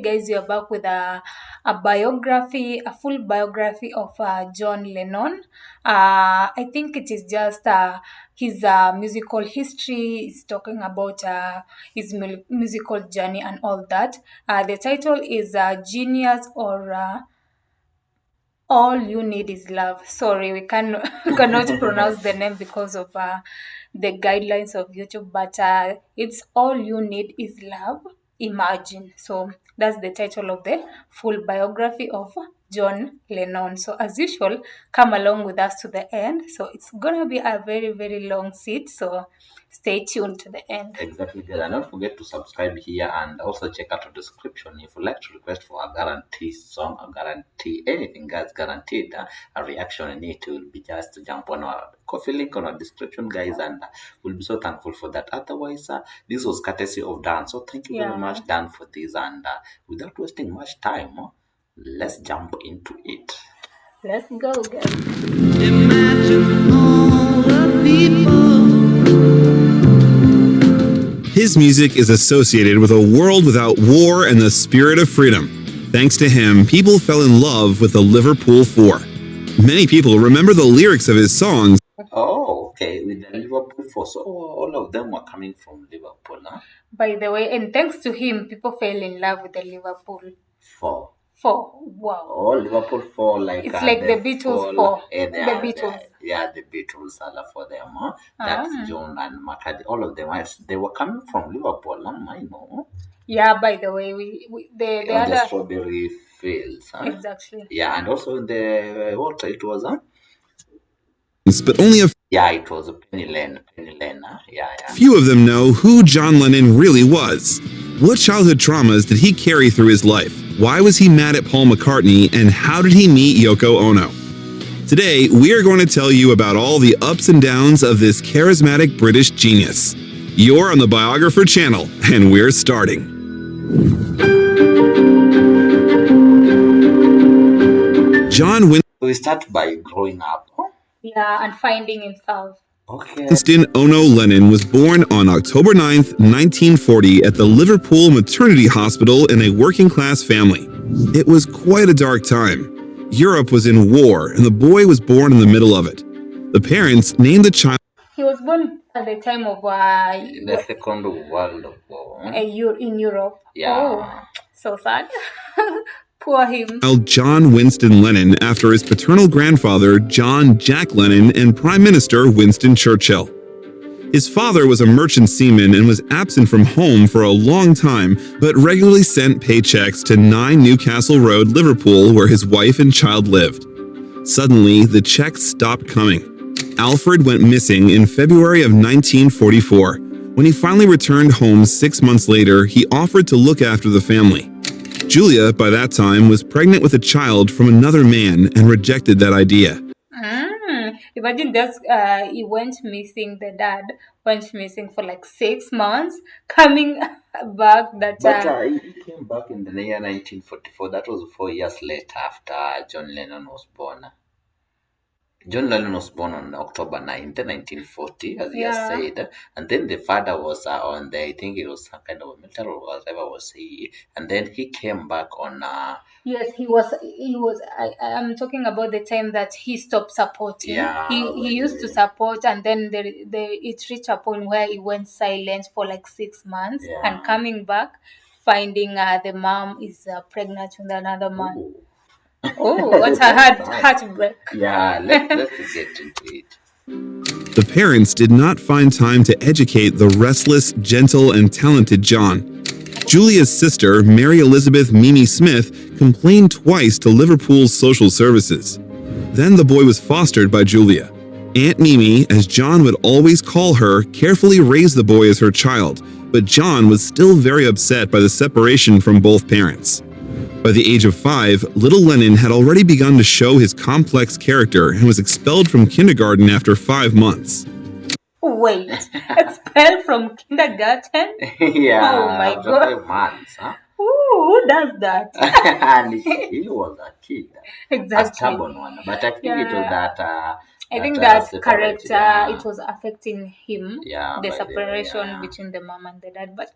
Guys, we are back with a biography, a full biography of John Lennon. I think it is just his musical history. Is talking about his musical journey and all that. The title is Genius or All You Need Is Love. Sorry, we cannot pronounce the name because of the guidelines of YouTube, but it's All You Need Is Love. Imagine. So that's the title of the full biography of John Lennon. So as usual, come along with us to the end. So it's gonna be a very, very long seat. So stay tuned to the end. Exactly, guys. And don't forget to subscribe here and also check out the description if you'd like to request for a guarantee song, a guarantee anything, guys, guaranteed a reaction. And it will be just to jump on our coffee link on our description, guys, and we'll be so thankful for that. Otherwise, this was courtesy of Dan. So thank you very much, Dan, for this. And without wasting much time, let's jump into it. Let's go, guys. Imagine all the people. His music is associated with a world without war and the spirit of freedom. Thanks to him, people fell in love with the Liverpool Four. Many people remember the lyrics of his songs. Oh, okay, with the Liverpool Four. So all of them were coming from Liverpool, huh? By the way, and thanks to him, people fell in love with the Liverpool Four. Wow. Oh, Liverpool Four, like it's like the Beatles four. The Beatles. The Beatles are for them. Huh? That's John and McCartney. All of them, they were coming from Liverpool. I know. Yeah. By the way, the other the Strawberry Fields. Huh? Exactly. Yeah, and also in the what it was. But only it was a Penny Lane. Yeah. Few of them know who John Lennon really was. What childhood traumas did he carry through his life? Why was he mad at Paul McCartney? And how did he meet Yoko Ono? Today, we are going to tell you about all the ups and downs of this charismatic British genius. You're on the Biographer channel, and we're starting. We start by growing up. Yeah, and finding himself. Okay. Winston Ono Lennon was born on October 9th, 1940 at the Liverpool Maternity Hospital in a working-class family. It was quite a dark time. Europe was in war, and the boy was born in the middle of it. The parents named the child... He was born at the time of... the Second World War. In Europe. Yeah. Oh, so sad. Poor him. John Winston Lennon after his paternal grandfather, John Jack Lennon, and Prime Minister Winston Churchill. His father was a merchant seaman and was absent from home for a long time, but regularly sent paychecks to 9 Newcastle Road, Liverpool, where his wife and child lived. Suddenly, the checks stopped coming. Alfred went missing in February of 1944. When he finally returned home 6 months later, he offered to look after the family. Julia, by that time, was pregnant with a child from another man and rejected that idea. Imagine just he went missing, the dad went missing for like 6 months, coming back But he came back in the year 1944. That was 4 years later after John Lennon was born. John Lennon was born on October 9th, 1940, as he has said. And then the father was on the, I think it was some kind of a military or whatever was he. And then he came back on... Yes, he was. I'm talking about the time that he stopped supporting. Yeah, he used to support, and then it reached a point where he went silent for like 6 months, and coming back, finding the mom is pregnant with another man. Ooh. Oh, what a heartbreak. Yeah, let's get into it. The parents did not find time to educate the restless, gentle, and talented John. Julia's sister, Mary Elizabeth Mimi Smith, complained twice to Liverpool's social services. Then the boy was fostered by Julia. Aunt Mimi, as John would always call her, carefully raised the boy as her child, but John was still very upset by the separation from both parents. By the age of 5, little Lennon had already begun to show his complex character and was expelled from kindergarten after 5 months. Wait, expelled from kindergarten? Yeah. Oh my God. 5 months, huh? Ooh, who does that? And he was a kid. Exactly. A stubborn one. But I think it was that... I think that character, it was affecting him. Yeah, the separation between the mom and the dad. But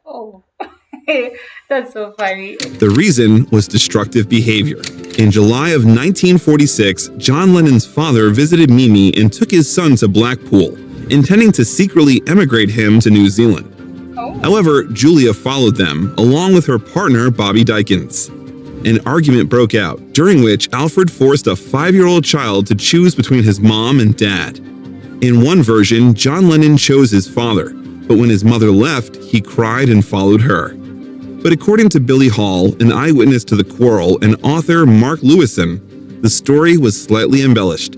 That's so funny. The reason was destructive behavior. In July of 1946, John Lennon's father visited Mimi and took his son to Blackpool, intending to secretly emigrate him to New Zealand. Oh. However, Julia followed them, along with her partner Bobby Dykins. An argument broke out, during which Alfred forced a 5-year-old child to choose between his mom and dad. In one version, John Lennon chose his father, but when his mother left, he cried and followed her. But according to Billy Hall, an eyewitness to the quarrel, and author Mark Lewison, the story was slightly embellished.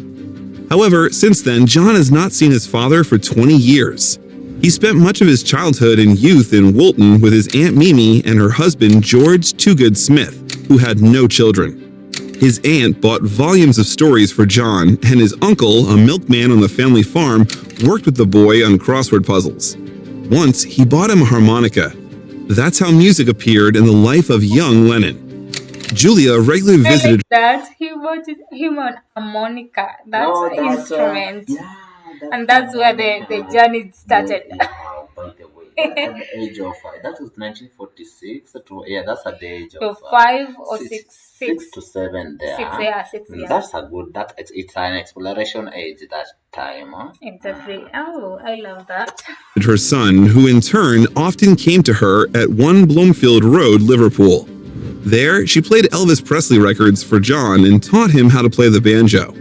However, since then, John has not seen his father for 20 years. He spent much of his childhood and youth in Woolton with his Aunt Mimi and her husband George Toogood Smith, who had no children. His aunt bought volumes of stories for John, and his uncle, a milkman on the family farm, worked with the boy on crossword puzzles. Once, he bought him a harmonica. That's how music appeared in the life of young Lennon. Julia regularly visited That he bought him on harmonica. That's Oh, an that's instrument. yeah, And that's where the journey started. Yeah, by the way, at the age of that was 1946 to that's at the age So of 5 or 6 to 7 there. 6 years. That's a good. It's an exploration age that time. Huh? Exactly. Oh, I love that. her son, who in turn often came to her at 1 Bloomfield Road, Liverpool. There, she played Elvis Presley records for John and taught him how to play the banjo.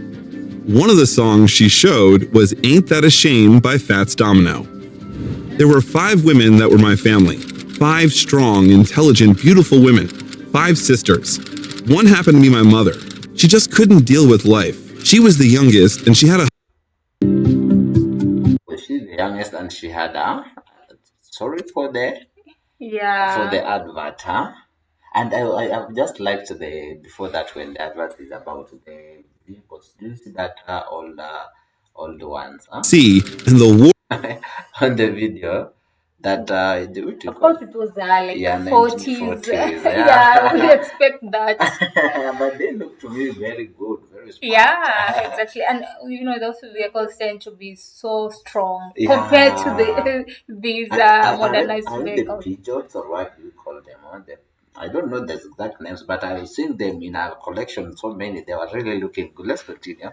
One of the songs she showed was Ain't That a Shame by Fats Domino. There were 5 women that were my family. 5 strong, intelligent, beautiful women. 5 sisters. One happened to be my mother. She just couldn't deal with life. She was the youngest, and she had a Was she the youngest and she had a sorry for the Yeah. advert, huh? And I've just liked the before that when the advert is about the vehicles. Do you see that all the ones, huh? C, and the war On the video that what you Of call course, it was like yeah 40s. 1940s, Yeah, we expect that. but they look to me very good, very smart. Yeah, exactly. And those vehicles tend to be so strong Yeah. compared to these modernized Are the vehicles. pigeons or what do you call them? Huh? I don't know the exact names, but I've seen them in our collection. So many, they were really looking good. Let's continue.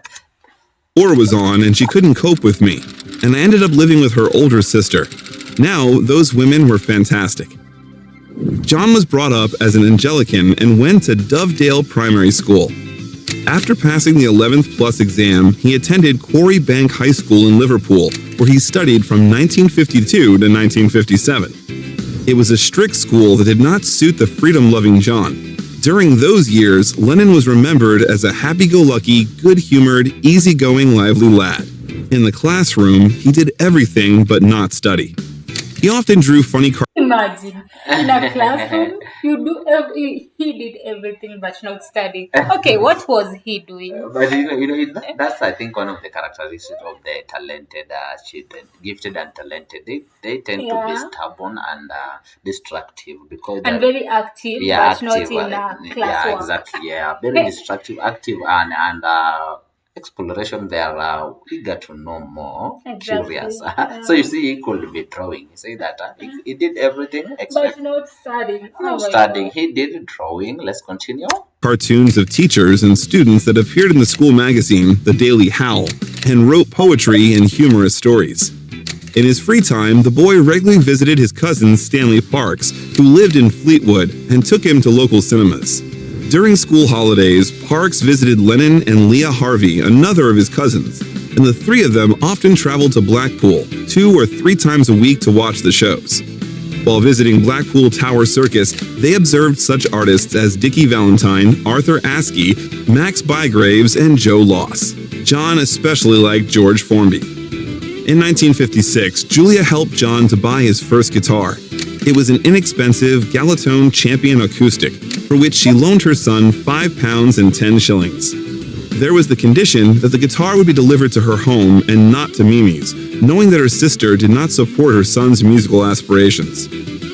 war was on, and she couldn't cope with me. And I ended up living with her older sister. Now, those women were fantastic. John was brought up as an Anglican and went to Dovedale Primary School. After passing the 11th plus exam, he attended Quarry Bank High School in Liverpool, where he studied from 1952 to 1957. It was a strict school that did not suit the freedom-loving John. During those years, Lennon was remembered as a happy-go-lucky, good-humored, easygoing, lively lad. In the classroom, he did everything but not study. He often drew funny Imagine in a classroom, he did everything but not study. Okay, what was he doing? But that's I think one of the characteristics of the talented children, gifted and talented. They tend to be Yeah. stubborn and destructive because And they're very active, yeah but not active. in Yeah, classwork. exactly. Yeah, very destructive, active, and exploration. They are eager to know more, Exactly. curious. Yeah. So you see, he could be drawing. You see that he did everything But except not studying. Oh no my studying. God. He did drawing. Let's continue. cartoons of teachers and students that appeared in the school magazine, The Daily Howl, and wrote poetry and humorous stories. In his free time, the boy regularly visited his cousin Stanley Parks, who lived in Fleetwood, and took him to local cinemas. During school holidays, Parks visited Lennon and Leah Harvey, another of his cousins, and the 3 of them often traveled to Blackpool 2 or 3 times a week to watch the shows. While visiting Blackpool Tower Circus, they observed such artists as Dickie Valentine, Arthur Askey, Max Bygraves, and Joe Loss. John especially liked George Formby. In 1956, Julia helped John to buy his first guitar. It was an inexpensive Galatone Champion acoustic, for which she loaned her son £5 and 10 shillings. There was the condition that the guitar would be delivered to her home and not to Mimi's, knowing that her sister did not support her son's musical aspirations.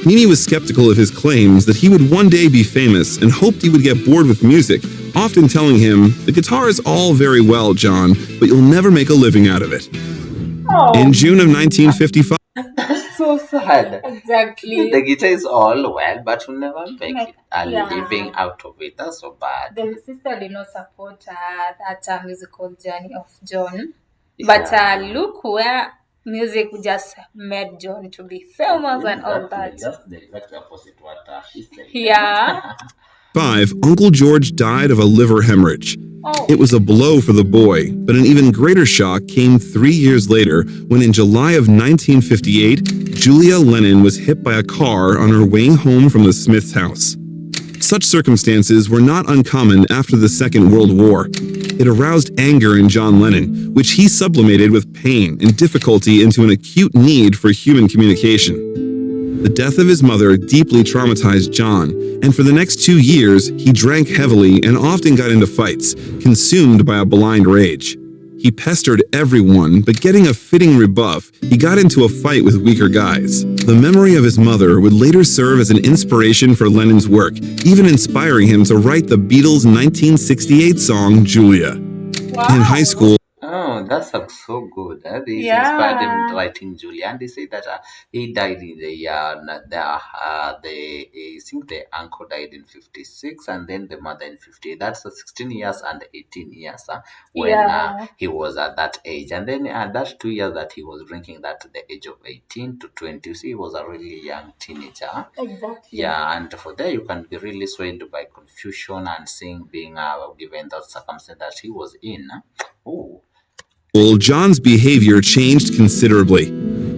Mimi was skeptical of his claims that he would one day be famous and hoped he would get bored with music, often telling him, "The guitar is all very well, John, but you'll never make a living out of it." Oh, In June of 1955, that's so sad. Exactly. The guitar is all well, but will never make Like, it a yeah. living out of it. That's so bad. The sister did not support that musical journey of John. But Yeah. look where music just made John to be famous and all that. Just the exact opposite what she said. Yeah. 5, Uncle George died of a liver hemorrhage. Oh. It was a blow for the boy, but an even greater shock came 3 years later when in July of 1958, Julia Lennon was hit by a car on her way home from the Smiths' house. Such circumstances were not uncommon after the Second World War. It aroused anger in John Lennon, which he sublimated with pain and difficulty into an acute need for human communication. The death of his mother deeply traumatized John, and for the next 2 years, he drank heavily and often got into fights, consumed by a blind rage. He pestered everyone, but getting a fitting rebuff, he got into a fight with weaker guys. The memory of his mother would later serve as an inspiration for Lennon's work, even inspiring him to write the Beatles' 1968 song, Julia. Wow. In high school, Oh, that sounds so good. This Yeah. inspired him writing Julia, and they say that he died in the I think the uncle died in 56, and then the mother in 50. That's 16 years and 18 years when Yeah. he was at that age, and then that 2 years that he was drinking, that at the age of 18 to 20, so he was a really young teenager. Exactly. Yeah, and for there you can be really swayed by confusion and seeing being given the circumstance that he was in. Oh. John's behavior changed considerably.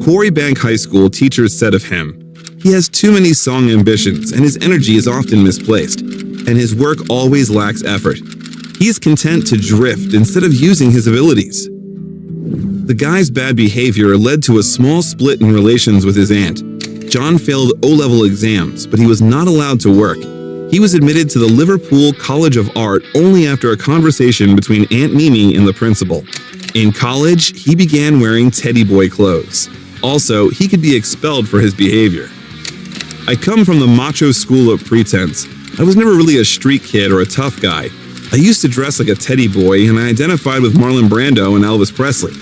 Quarry Bank High School teachers said of him, "He has too many song ambitions and his energy is often misplaced, and his work always lacks effort. He is content to drift instead of using his abilities." The guy's bad behavior led to a small split in relations with his aunt. John failed O-level exams, but he was not allowed to work. He was admitted to the Liverpool College of Art only after a conversation between Aunt Mimi and the principal. In college, he began wearing teddy boy clothes. Also, he could be expelled for his behavior. "I come from the macho school of pretense. I was never really a street kid or a tough guy. I used to dress like a teddy boy and I identified with Marlon Brando and Elvis Presley.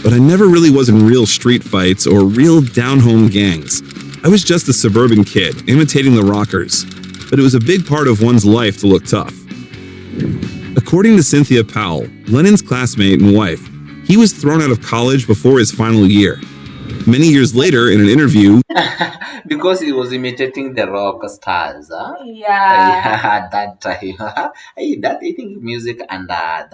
But I never really was in real street fights or real down-home gangs. I was just a suburban kid, imitating the rockers. But it was a big part of one's life to look tough." According to Cynthia Powell, Lennon's classmate and wife, he was thrown out of college before his final year. Many years later, in an interview, Because he was imitating the rock stars. Yeah. Yeah, that that I think music and that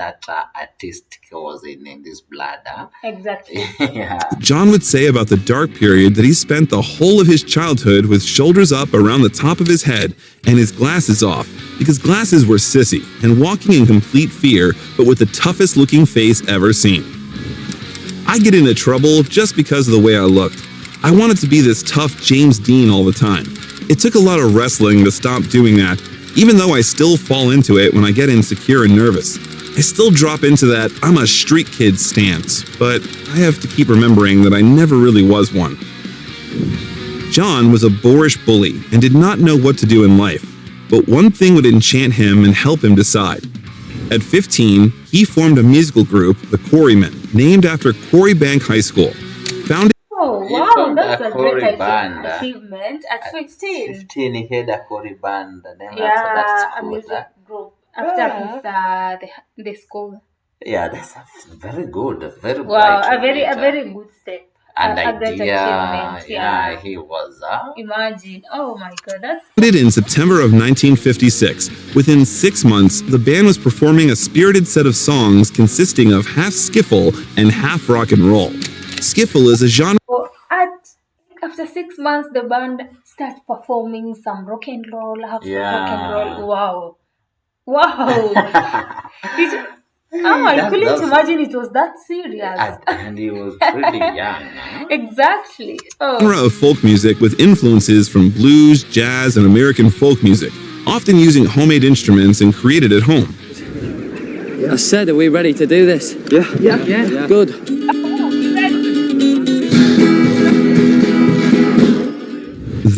artist was in this blood. Exactly. Yeah. John would say about the dark period that he spent the whole of his childhood with shoulders up around the top of his head and his glasses off, because glasses were sissy and walking in complete fear, but with the toughest looking face ever seen. "I get into trouble just because of the way I looked. I wanted to be this tough James Dean all the time. It took a lot of wrestling to stop doing that, even though I still fall into it when I get insecure and nervous. I still drop into that I'm a street kid stance, but I have to keep remembering that I never really was one." John was a boorish bully and did not know what to do in life, but one thing would enchant him and help him decide. At 15, he formed a musical group, the Quarrymen, named after Quarry Bank High School. Founded Oh, He wow, formed that's a a great Quarry band. achievement at 15. 15, he had a Quarry band. Then Yeah, that's a cool. music group after the school. Yeah, that's very good. Very Wow, bright. a very good step. and A great idea. achievement. Yeah, he was. Imagine. Oh my God, that's In September of 1956, within 6 months, the band was performing a spirited set of songs consisting of half skiffle and half rock and roll. Skiffle is a genre oh, after 6 months the band started performing some rock and roll, half rock and roll. Wow. I couldn't imagine it was that serious. And he was pretty young. Exactly. Oh. of folk music with influences from blues, jazz, and American folk music, often using homemade instruments and created at home. I said, are we ready to do this? Yeah. Good.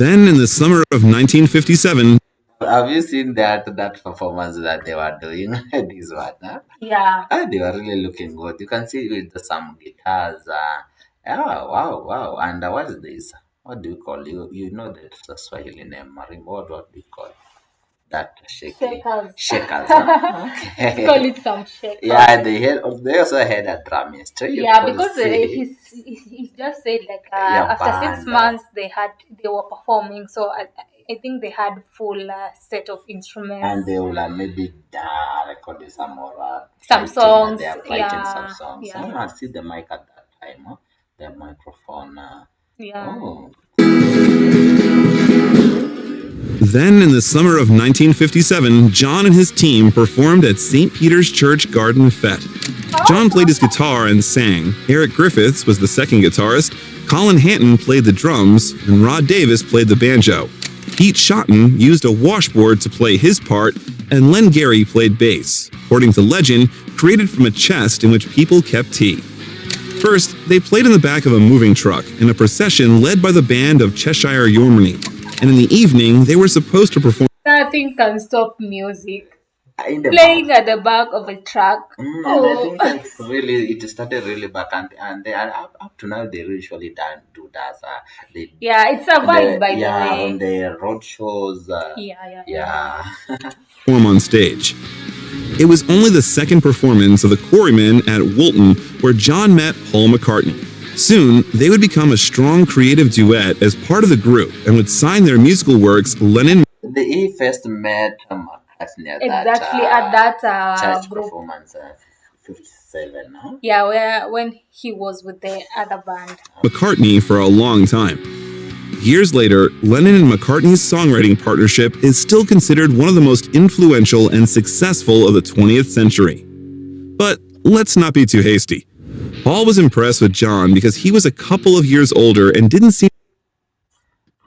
Then, in the summer of 1957, Have you seen that performance that they were doing? This one, huh? Yeah. They were really looking good. You can see with some guitars. Wow. And what is this? what do you call you know that's a Swahili name, Marimba. What do you call that shaky Shakers. shakers? Huh? Let's call it some shakers. Yeah, they also had a drum instrument. Yeah, because he just said like after 6 band, months they were performing, so I think they had full set of instruments. and they will maybe recording some more Some fighting, songs, they are writing some yeah, songs. yeah. I see the mic at that time, huh? The microphone. Yeah. Oh, Then, in the summer of 1957, John and his team performed at St. Peter's Church Garden Fete. John played his guitar and sang. Eric Griffiths was the second guitarist, Colin Hanton played the drums, and Rod Davis played the banjo. Pete Shotton used a washboard to play his part, and Len Gary played bass, according to legend, created from a chest in which people kept tea. First, they played in the back of a moving truck in a procession led by the band of Cheshire Yeomanry, and in the evening they were supposed to perform. Nothing can stop music. in the Playing at the back of a truck. And Oh. I think it started really back, and they are up to now. They usually do that. They, Yeah, it's a vibe, by the yeah, way. on the road shows. Yeah. perform on stage. It was only the second performance of the Quarrymen at Woolton where John met Paul McCartney. Soon, they would become a strong creative duet as part of the group and would sign their musical works Lennon. They first met McCartney at Exactly that at that church group. performance, 57. Huh? Yeah, when he was with the other band. McCartney for a long time. Years later, Lennon and McCartney's songwriting partnership is still considered one of the most influential and successful of the 20th century. But let's not be too hasty. Paul was impressed with John because he was a couple of years older and didn't seem.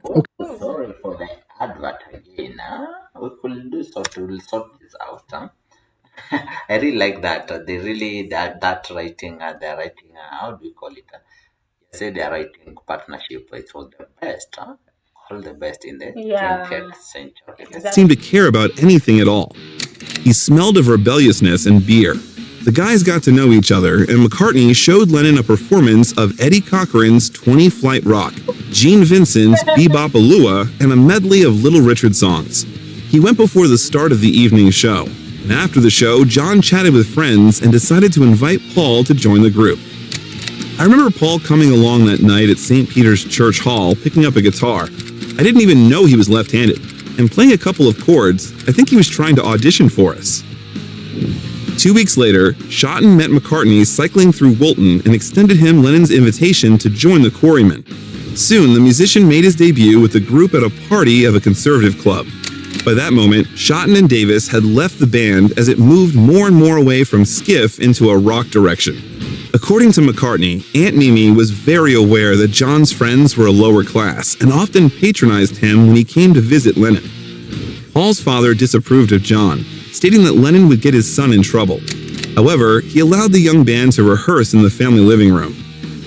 Oh, sorry for the advert again. Huh? We could do so to sort this out. Huh? I really like that. They really that writing. They're writing. How do we call it? Say their writing partnership. It was the best. Huh? All the best in the Yeah. 20th century. Exactly. seem to care about anything at all. He smelled of rebelliousness and beer. The guys got to know each other, and McCartney showed Lennon a performance of Eddie Cochran's 20 Flight Rock, Gene Vincent's Bebop Alua, and a medley of Little Richard songs. He went before the start of the evening show, and after the show, John chatted with friends and decided to invite Paul to join the group. I remember Paul coming along that night at St. Peter's Church Hall picking up a guitar. I didn't even know he was left-handed, and playing a couple of chords. I think he was trying to audition for us. 2 weeks later, Shotton met McCartney cycling through Woolton and extended him Lennon's invitation to join the Quarrymen. Soon, the musician made his debut with the group at a party of a conservative club. By that moment, Shotton and Davis had left the band as it moved more and more away from skiff into a rock direction. According to McCartney, Aunt Mimi was very aware that John's friends were a lower class and often patronized him when he came to visit Lennon. Paul's father disapproved of John, stating that Lennon would get his son in trouble. However, he allowed the young band to rehearse in the family living room.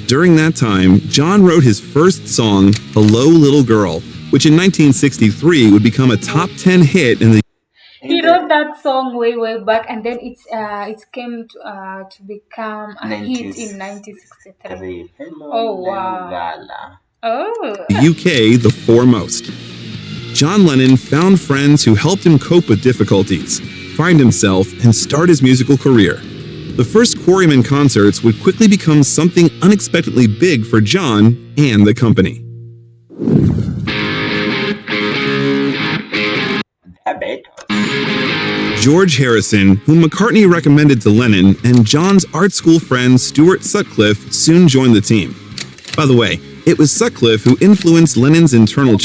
During that time, John wrote his first song, Hello Little Girl, which in 1963 would become a top 10 hit in the He wrote that song way back, and then it came to become a hit in 1963. Hello, Oh, wow. Gala. Oh. UK the foremost. John Lennon found friends who helped him cope with difficulties, find himself, and start his musical career. The first Quarrymen concerts would quickly become something unexpectedly big for John and the company. The Beatles. George Harrison, whom McCartney recommended to Lennon, and John's art school friend Stuart Sutcliffe soon joined the team. By the way, it was Sutcliffe who influenced Lennon's internal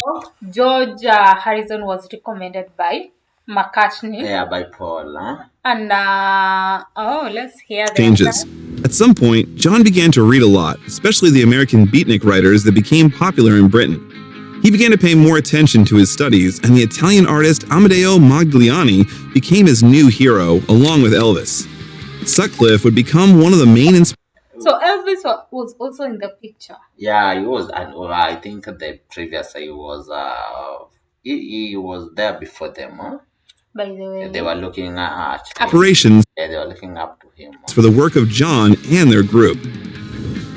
George Harrison was recommended by McCartney. Yeah, by Paul. Huh? And let's hear the changes. At some point, John began to read a lot, especially the American beatnik writers that became popular in Britain. He began to pay more attention to his studies, and the Italian artist Amedeo Modigliani became his new hero, along with Elvis. Sutcliffe would become one of the main inspirators. So Elvis was also in the picture. Yeah, he was, and I think the previous he was he was there before them. Huh? By the way, They were looking at Operations yeah, they were looking up to him. for the work of John and their group.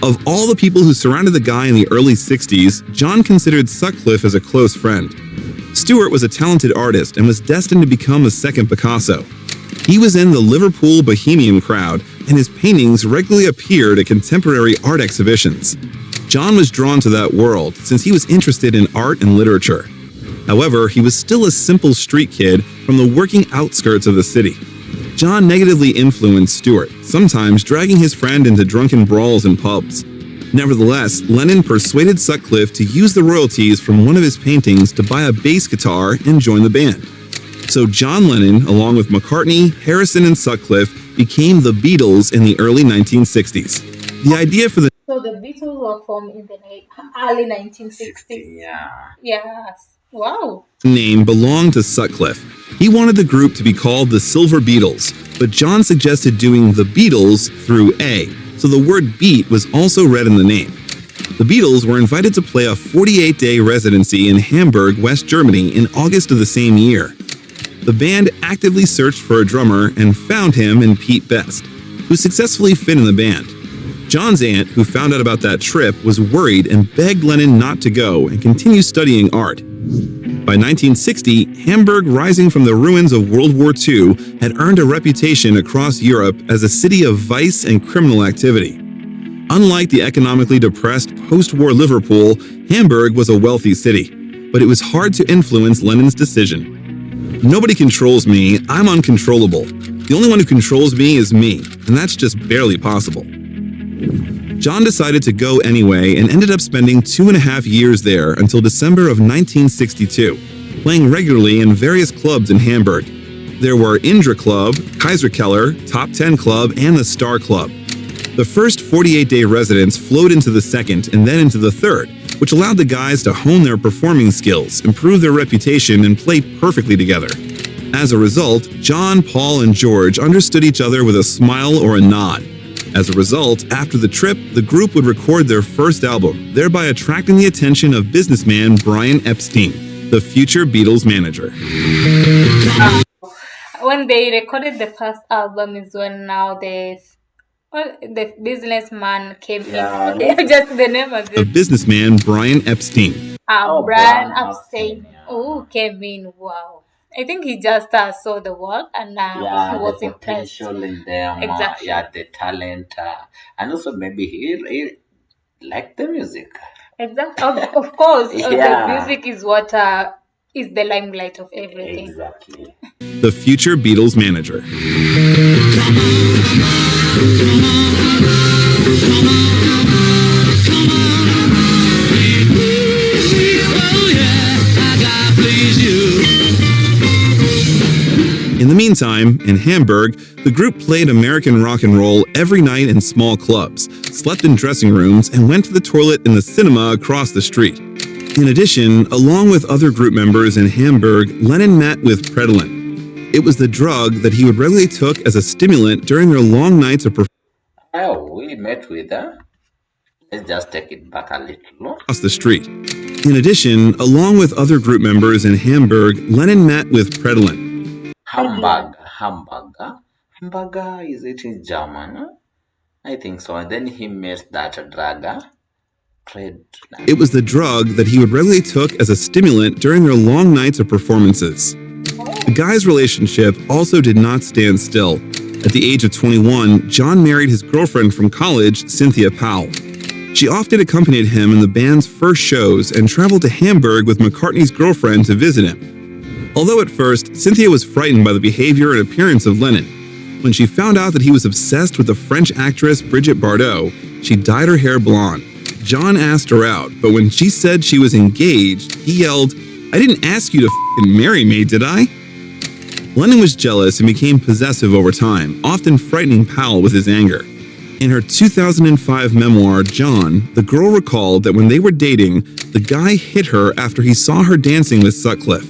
Of all the people who surrounded the guy in the early 60s, John considered Sutcliffe as a close friend. Stewart was a talented artist and was destined to become a second Picasso. He was in the Liverpool Bohemian crowd, and his paintings regularly appeared at contemporary art exhibitions. John was drawn to that world since he was interested in art and literature. However, he was still a simple street kid from the working outskirts of the city. John negatively influenced Stewart, sometimes dragging his friend into drunken brawls in pubs. Nevertheless, Lennon persuaded Sutcliffe to use the royalties from one of his paintings to buy a bass guitar and join the band. So John Lennon, along with McCartney, Harrison, and Sutcliffe, became the Beatles in the early 1960s. The idea for the So the Beatles were formed in the early 1960s. Yeah. Yes. Wow. name belonged to Sutcliffe. He wanted the group to be called the Silver Beatles, but John suggested doing the Beatles through A, so the word beat was also read in the name. The Beatles were invited to play a 48-day residency in Hamburg, West Germany in August of the same year. The band actively searched for a drummer and found him in Pete Best, who successfully fit in the band. John's aunt, who found out about that trip, was worried and begged Lennon not to go and continue studying art. By 1960, Hamburg, rising from the ruins of World War II, had earned a reputation across Europe as a city of vice and criminal activity. Unlike the economically depressed post-war Liverpool, Hamburg was a wealthy city, but it was hard to influence Lennon's decision. Nobody controls me, I'm uncontrollable. The only one who controls me is me, and that's just barely possible. John decided to go anyway and ended up spending 2.5 years there until December of 1962, playing regularly in various clubs in Hamburg. There were Indra Club, Kaiserkeller, Top 10 Club, and the Star Club. The first 48-day residence flowed into the second and then into the third, which allowed the guys to hone their performing skills, improve their reputation, and play perfectly together. As a result, John, Paul, and George understood each other with a smile or a nod. As a result, after the trip, the group would record their first album, thereby attracting the attention of businessman Brian Epstein, the future Beatles manager. When they recorded the first album is when now the businessman came in. Just the name of The it. businessman Brian Epstein. Brian Brian Epstein. Epstein, yeah. Oh, came in. Wow. I think he just saw the work and he was the impressed. potential in them, Exactly. the talent, and also maybe he liked the music. Exactly. Of course, Yeah. the music is what is the limelight of everything. Exactly. The future Beatles manager. In the meantime, in Hamburg, the group played American rock and roll every night in small clubs, slept in dressing rooms, and went to the toilet in the cinema across the street. In addition, along with other group members in Hamburg, Lennon met with Predilin. It was the drug that he would regularly took as a stimulant during their long nights of performing Oh, we met with her. Let's just take it back a little. across the street. In addition, along with other group members in Hamburg, Lennon met with Predilin. Hamburger, is it in German? I think so. And then he met that drug. It was the drug that he would regularly took as a stimulant during their long nights of performances. The guys' relationship also did not stand still. At the age of 21, John married his girlfriend from college, Cynthia Powell. She often accompanied him in the band's first shows and traveled to Hamburg with McCartney's girlfriend to visit him. Although at first, Cynthia was frightened by the behavior and appearance of Lennon. When she found out that he was obsessed with the French actress Brigitte Bardot, she dyed her hair blonde. John asked her out, but when she said she was engaged, he yelled, "I didn't ask you to f***ing marry me, did I?" Lennon was jealous and became possessive over time, often frightening Powell with his anger. In her 2005 memoir, John, the girl recalled that when they were dating, the guy hit her after he saw her dancing with Sutcliffe.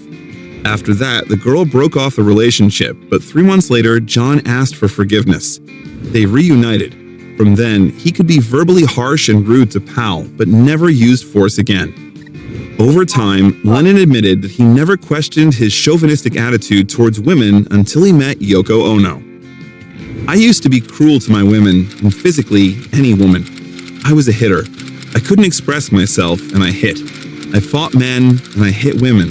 After that, the girl broke off the relationship, but 3 months later, John asked for forgiveness. They reunited. From then, he could be verbally harsh and rude to Powell, but never used force again. Over time, Lennon admitted that he never questioned his chauvinistic attitude towards women until he met Yoko Ono. "I used to be cruel to my women, and physically, any woman. I was a hitter. I couldn't express myself, and I hit. I fought men, and I hit women.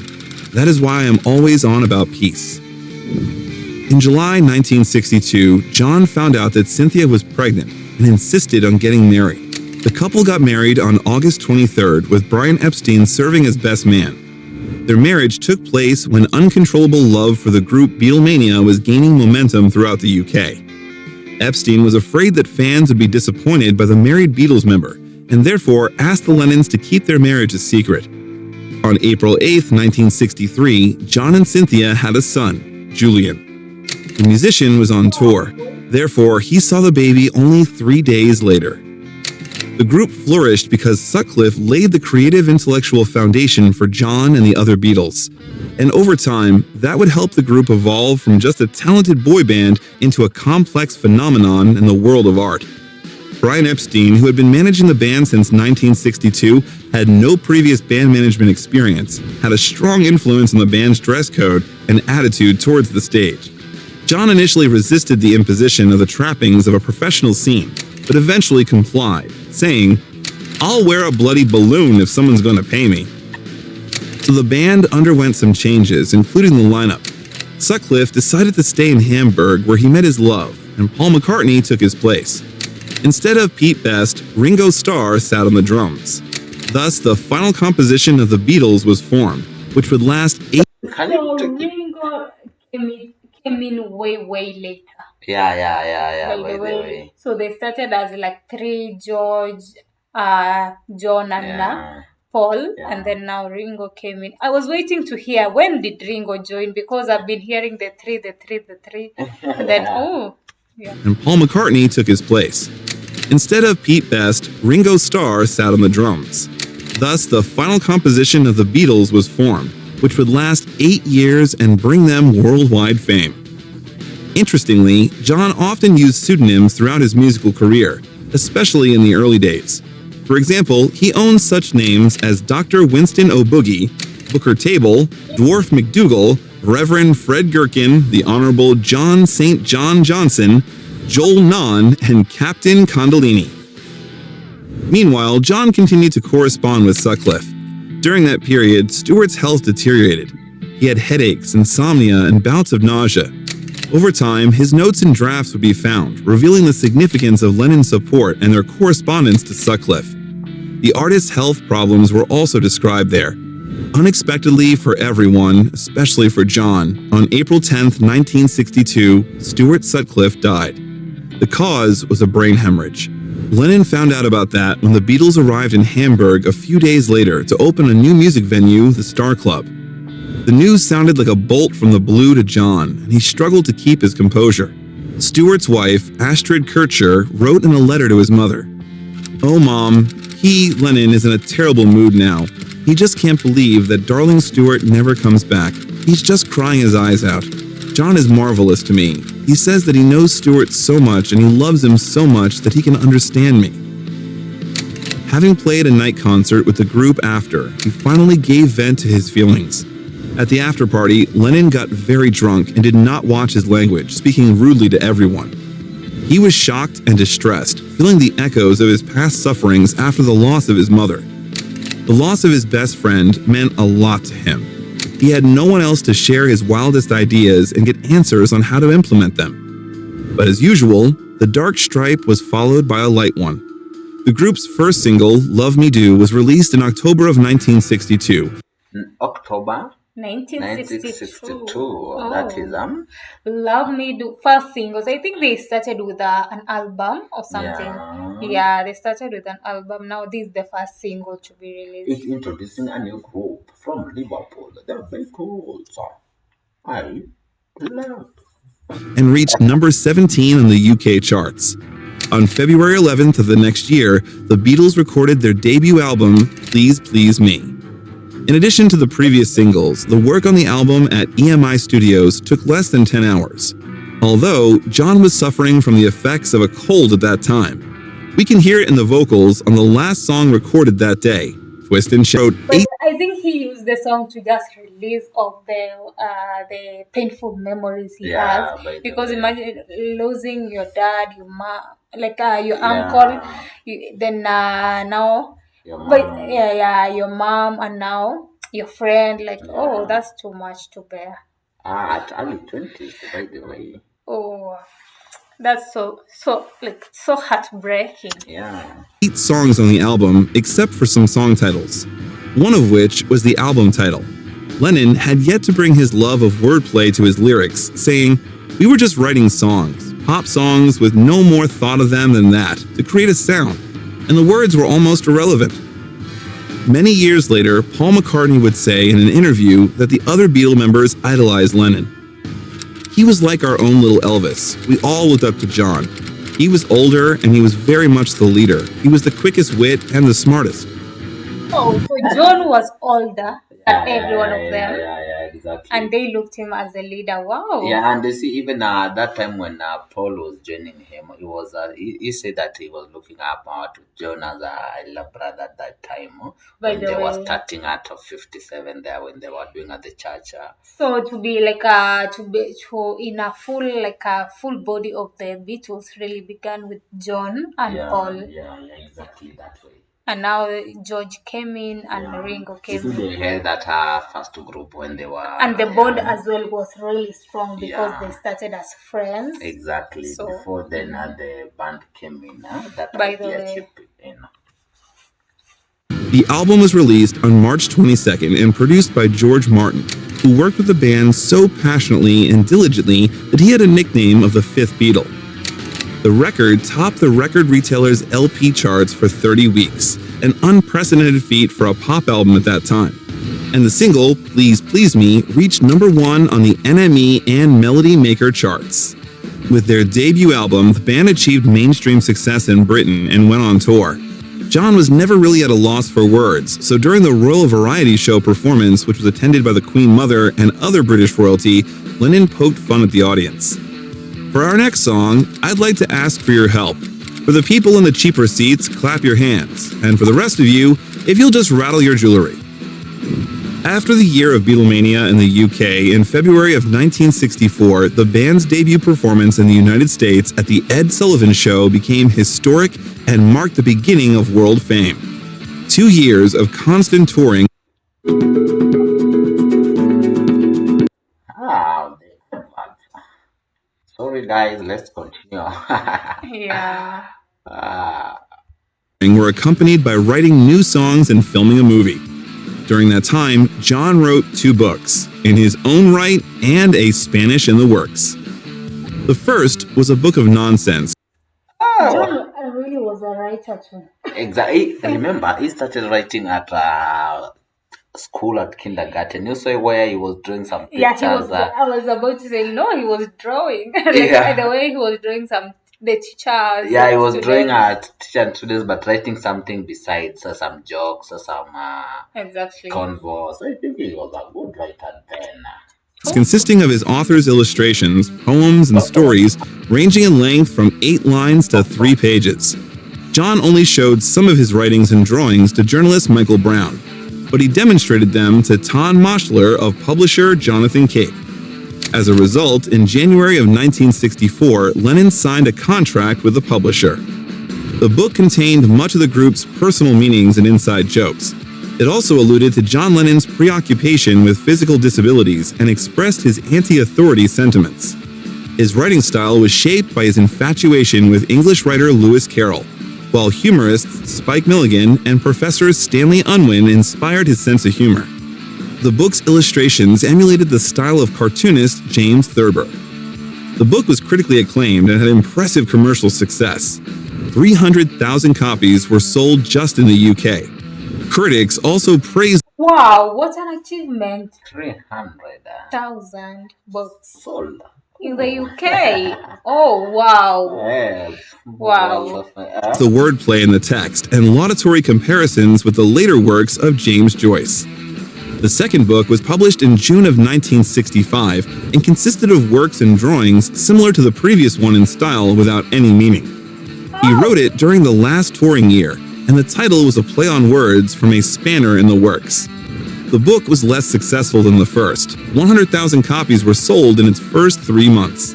That is why I'm always on about peace. In July 1962, John found out that Cynthia was pregnant and insisted on getting married. The couple got married on August 23rd, with Brian Epstein serving as best man. Their marriage took place when uncontrollable love for the group Beatlemania was gaining momentum throughout the UK. Epstein was afraid that fans would be disappointed by the married Beatles member, and therefore asked the Lennons to keep their marriage a secret. On April 8, 1963, John and Cynthia had a son, Julian. The musician was on tour, therefore he saw the baby only 3 days later. The group flourished because Sutcliffe laid the creative intellectual foundation for John and the other Beatles. And over time, that would help the group evolve from just a talented boy band into a complex phenomenon in the world of art. Brian Epstein, who had been managing the band since 1962, had no previous band management experience, had a strong influence on the band's dress code and attitude towards the stage. John initially resisted the imposition of the trappings of a professional scene, but eventually complied, saying, "I'll wear a bloody balloon if someone's going to pay me." So the band underwent some changes, including the lineup. Sutcliffe decided to stay in Hamburg, where he met his love, and Paul McCartney took his place. Instead of Pete Best, Ringo Starr sat on the drums. Thus, the final composition of the Beatles was formed, which would last 8 Can So you take it? Ringo came in way later. Yeah, By by the the way, way. so they started as like three: George, John, and Yeah. Paul, Yeah. and then now Ringo came in. I was waiting to hear when did Ringo join, because I've been hearing the three, and then yeah. and Paul McCartney took his place. Instead of Pete Best, Ringo Starr sat on the drums. Thus, the final composition of the Beatles was formed, which would last 8 years and bring them worldwide fame. Interestingly, John often used pseudonyms throughout his musical career, especially in the early days. For example, he owned such names as Dr. Winston O'Boogie, Booker Table, Dwarf McDougal, Reverend Fred Gherkin, the Honorable John St. John Johnson, Joel Nunn, and Captain Condolini. Meanwhile, John continued to correspond with Sutcliffe. During that period, Stewart's health deteriorated. He had headaches, insomnia, and bouts of nausea. Over time, his notes and drafts would be found, revealing the significance of Lennon's support and their correspondence to Sutcliffe. The artist's health problems were also described there. Unexpectedly for everyone, especially for John, on April 10, 1962, Stewart Sutcliffe died. The cause was a brain hemorrhage. Lennon found out about that when the Beatles arrived in Hamburg a few days later to open a new music venue, the Star Club. The news sounded like a bolt from the blue to John, and he struggled to keep his composure. Stewart's wife, Astrid Kircher, wrote in a letter to his mother, "Oh, Mom, Lennon, is in a terrible mood now. He just can't believe that darling Stewart never comes back. He's just crying his eyes out. John is marvelous to me. He says that he knows Stewart so much and he loves him so much that he can understand me." Having played a night concert with the group after, he finally gave vent to his feelings. At the after-party, Lennon got very drunk and did not watch his language, speaking rudely to everyone. He was shocked and distressed, feeling the echoes of his past sufferings after the loss of his mother. The loss of his best friend meant a lot to him. He had no one else to share his wildest ideas and get answers on how to implement them. But as usual, the dark stripe was followed by a light one. The group's first single, Love Me Do, was released in October of 1962. October 1962. 1962. That is Love Me Do, first singles. I think they started with an album or something. Yeah, they started with an album. Now this is the first single to be released. it's introducing a new group from Liverpool. They're very cool. So I love. And reached number 17 on the UK charts. On February 11th of the next year, the Beatles recorded their debut album, Please Please Me. In addition to the previous singles, the work on the album at EMI Studios took less than 10 hours. Although, John was suffering from the effects of a cold at that time. We can hear it in the vocals on the last song recorded that day, Twist and Shout. But I think he used the song to just release of the painful memories he Yeah, has. by the Because way. imagine losing your dad, your mom, like your Yeah. uncle, then now, Your but mom. your mom, and now your friend. Like, oh, Yeah. that's too much to bear. At early 20s, by the way. Oh, that's so heartbreaking. Yeah. 8 songs on the album, except for some song titles, one of which was the album title. Lennon had yet to bring his love of wordplay to his lyrics, saying, "We were just writing songs, pop songs with no more thought of them than that, to create a sound, and the words were almost irrelevant." Many years later, Paul McCartney would say in an interview that the other Beatle members idolized Lennon. "He was like our own little Elvis. We all looked up to John. He was older and he was very much the leader. He was the quickest wit and the smartest." Oh, so John was older than every one of them, Yeah, exactly. and they looked him as a leader. Wow. Yeah, and you see, even that time when Paul was joining him, he said that he was looking up to John as a elder brother at that time By when the they were way. starting out of 57 there when they were doing at the church. So to be like to in a full body of the Beatles really began with John and Paul, yeah, exactly that way. and now George came in and Yeah. Ringo You came see, in, they had that first group when they were. and the board as well was really strong because Yeah. they started as friends. Exactly. So, Before then, the band came in. That By the idea way. chipped in. The album was released on March 22nd and produced by George Martin, who worked with the band so passionately and diligently that he had a nickname of the Fifth Beatle. The record topped the record retailer's LP charts for 30 weeks, an unprecedented feat for a pop album at that time. And the single, Please Please Me, reached #1 on the NME and Melody Maker charts. With their debut album, the band achieved mainstream success in Britain and went on tour. John was never really at a loss for words, so during the Royal Variety Show performance, which was attended by the Queen Mother and other British royalty, Lennon poked fun at the audience. For our next song, I'd like to ask for your help. For the people in the cheaper seats, clap your hands. And for the rest of you, if you'll just rattle your jewelry. After the year of Beatlemania in the UK, in February of 1964, the band's debut performance in the United States at the Ed Sullivan Show became historic and marked the beginning of world fame. 2 years of constant touring. Sorry guys, let's continue. Yeah. Were accompanied by writing new songs and filming a movie. During that time, John wrote 2 books, in his own right and a Spanish in the works. The first was a book of nonsense. John really was a writer too. Exactly. Remember, he started writing at school at kindergarten. You saw where he was drawing some pictures. Yeah, he was. I was about to say no. He was drawing. Yeah. The way he was drawing the teachers. Yeah, he was drawing students. at teacher and students, but writing something besides, some jokes, some Exactly. convos. I think he was a good writer then. Consisting of his author's illustrations, poems, and stories ranging in length from 8 lines to 3 pages. John only showed some of his writings and drawings to journalist Michael Brown, but he demonstrated them to Ton Moschler of publisher Jonathan Cape. As a result, in January of 1964, Lennon signed a contract with the publisher. The book contained much of the group's personal meanings and inside jokes. It also alluded to John Lennon's preoccupation with physical disabilities and expressed his anti-authority sentiments. His writing style was shaped by his infatuation with English writer Lewis Carroll, while humorists Spike Milligan and Professor Stanley Unwin inspired his sense of humor. The book's illustrations emulated the style of cartoonist James Thurber. The book was critically acclaimed and had impressive commercial success. 300,000 copies were sold just in the UK. Critics also praised. Wow, what an achievement! 300,000 books sold. in the UK. Oh wow! Yes. Wow. The wordplay in the text and laudatory comparisons with the later works of James Joyce. The second book was published in June of 1965 and consisted of works and drawings similar to the previous one in style without any meaning. He wrote it during the last touring year, and the title was a play on words from a spanner in the works. The book was less successful than the first. 100,000 copies were sold in its first 3 months.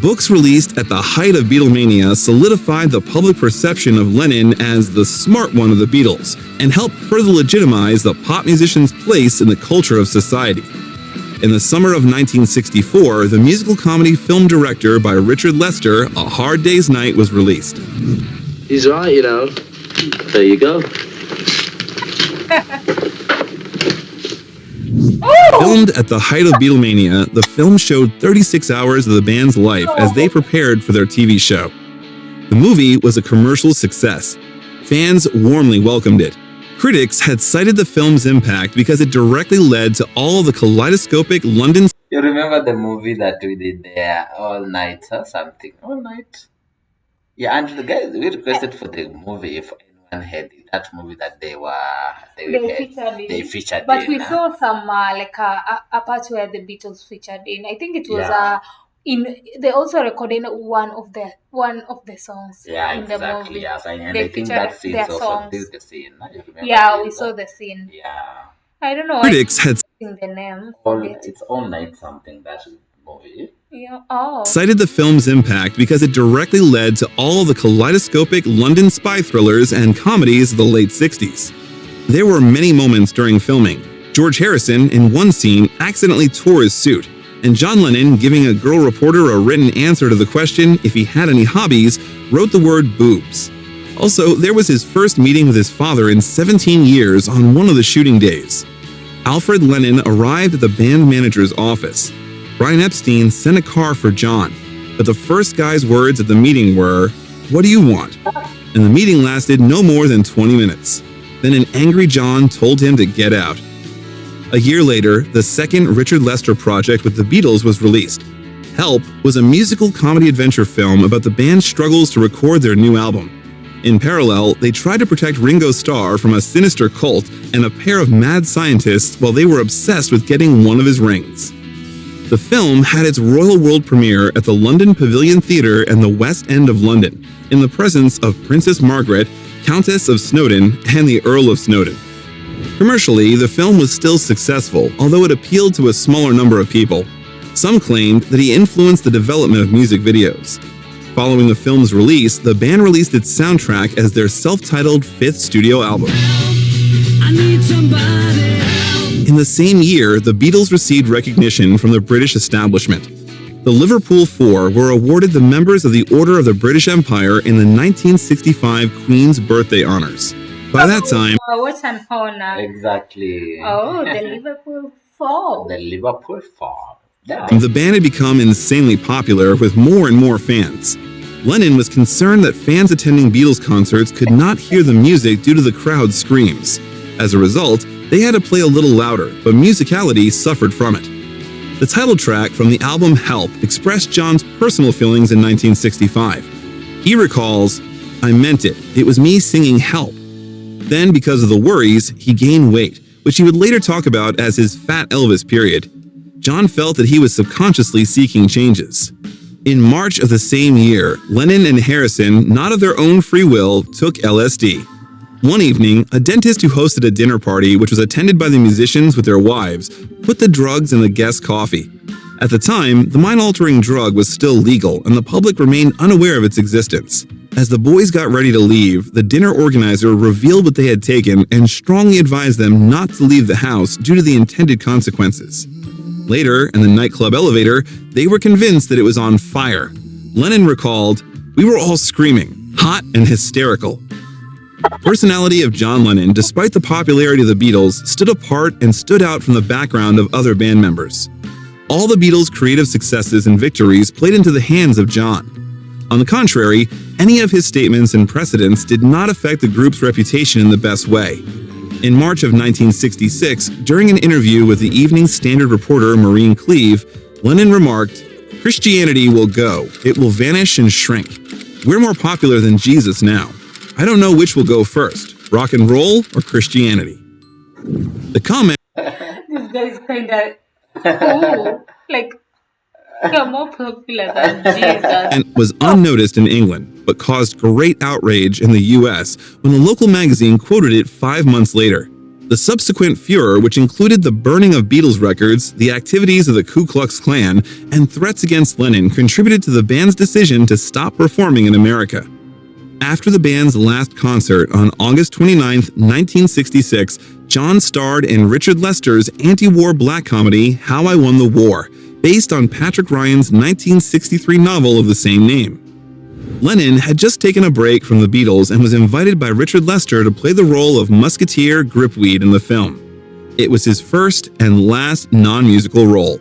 Books released at the height of Beatlemania solidified the public perception of Lennon as the smart one of the Beatles and helped further legitimize the pop musician's place in the culture of society. In the summer of 1964, the musical comedy film director by Richard Lester, A Hard Day's Night, was released. He's right, you know. There you go. Filmed at the height of Beatlemania, the film showed 36 hours of the band's life as they prepared for their TV show. The movie was a commercial success. Fans warmly welcomed it. Critics had cited the film's impact because it directly led to all the kaleidoscopic London... You remember the movie that we did there, All Night or something? All Night? Yeah, and the guys, we requested for the movie if anyone had that movie that they featured But in. we saw some like a part where the Beatles featured in. I think it was they also recorded one of the songs Yeah, in exactly. the movie. Yes, and They I think featured that scene their also songs. did the scene. You remember Yeah, we this? saw the scene. Yeah. I don't know. Critics had I'm the name. It's All Night something, that movie. Yeah. Oh. cited the film's impact because it directly led to all the kaleidoscopic London spy thrillers and comedies of the late 60s. There were many moments during filming. George Harrison, in one scene, accidentally tore his suit, and John Lennon, giving a girl reporter a written answer to the question if he had any hobbies, wrote the word boobs. Also, there was his first meeting with his father in 17 years on one of the shooting days. Alfred Lennon arrived at the band manager's office. Brian Epstein sent a car for John, but the first guy's words at the meeting were, "What do you want?" And the meeting lasted no more than 20 minutes. Then an angry John told him to get out. A year later, the second Richard Lester project with the Beatles was released. Help was a musical comedy adventure film about the band's struggles to record their new album. In parallel, they tried to protect Ringo Starr from a sinister cult and a pair of mad scientists while they were obsessed with getting one of his rings. The film had its royal world premiere at the London Pavilion Theatre and the West End of London, in the presence of Princess Margaret, Countess of Snowdon, and the Earl of Snowdon. Commercially, the film was still successful, although it appealed to a smaller number of people. Some claimed that he influenced the development of music videos. Following the film's release, the band released its soundtrack as their self-titled fifth studio album. I need somebody help. In the same year, the Beatles received recognition from the British establishment. The Liverpool Four were awarded the members of the Order of the British Empire in the 1965 Queen's Birthday Honours. By that time, What an honor. Exactly. Oh, the Liverpool Fall. The Liverpool Fall. Yeah. the band had become insanely popular with more and more fans. Lennon was concerned that fans attending Beatles concerts could not hear the music due to the crowd's screams. As a result, they had to play a little louder, but musicality suffered from it. The title track from the album Help expressed John's personal feelings in 1965. He recalls, "I meant it. It was me singing Help." Then, because of the worries, he gained weight, which he would later talk about as his Fat Elvis period. John felt that he was subconsciously seeking changes. In March of the same year, Lennon and Harrison, not of their own free will, took LSD. One evening, a dentist who hosted a dinner party, which was attended by the musicians with their wives, put the drugs in the guest's coffee. At the time, the mind-altering drug was still legal, and the public remained unaware of its existence. As the boys got ready to leave, the dinner organizer revealed what they had taken and strongly advised them not to leave the house due to the intended consequences. Later, in the nightclub elevator, they were convinced that it was on fire. Lennon recalled, "We were all screaming, hot and hysterical." Personality of John Lennon, despite the popularity of the Beatles, stood apart and stood out from the background of other band members. All the Beatles' creative successes and victories played into the hands of John. On the contrary, any of his statements and precedents did not affect the group's reputation in the best way. In March of 1966, during an interview with the Evening Standard reporter Maureen Cleave, Lennon remarked, "Christianity will go. It will vanish and shrink. We're more popular than Jesus now. I don't know which will go first, rock and roll or Christianity." The comment This guy is kind of cool. Like, you're more popular than Jesus. was unnoticed in England, but caused great outrage in the US when a local magazine quoted it 5 months later. The subsequent furor, which included the burning of Beatles records, the activities of the Ku Klux Klan, and threats against Lennon, contributed to the band's decision to stop performing in America. After the band's last concert on August 29, 1966, John starred in Richard Lester's anti-war black comedy How I Won the War, based on Patrick Ryan's 1963 novel of the same name. Lennon had just taken a break from the Beatles and was invited by Richard Lester to play the role of Musketeer Gripweed in the film. It was his first and last non-musical role.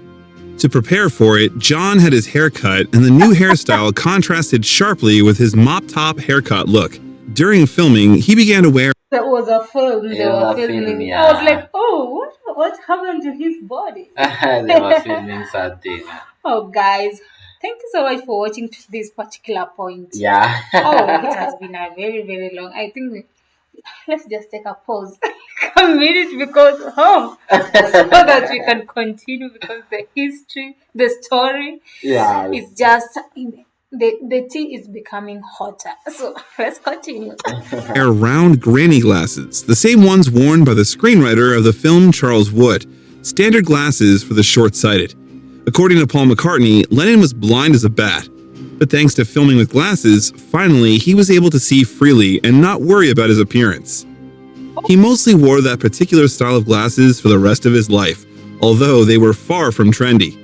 To prepare for it, John had his hair cut, and the new hairstyle contrasted sharply with his mop-top haircut look. During filming, he began to wear That was a film. They Yeah, were filming. yeah. I was like, oh, what happened to his body? They were filming something. Oh, guys, thank you so much for watching to this particular point. Yeah. Oh, it has been a very, very long. I think let's just take a pause, a minute, because so that we can continue, because the history, the story, Yeah. is just the tea is becoming hotter. So let's continue. round granny glasses, the same ones worn by the screenwriter of the film Charles Wood, standard glasses for the short-sighted. According to Paul McCartney, Lennon was blind as a bat. But thanks to filming with glasses, finally he was able to see freely and not worry about his appearance. He mostly wore that particular style of glasses for the rest of his life, although they were far from trendy.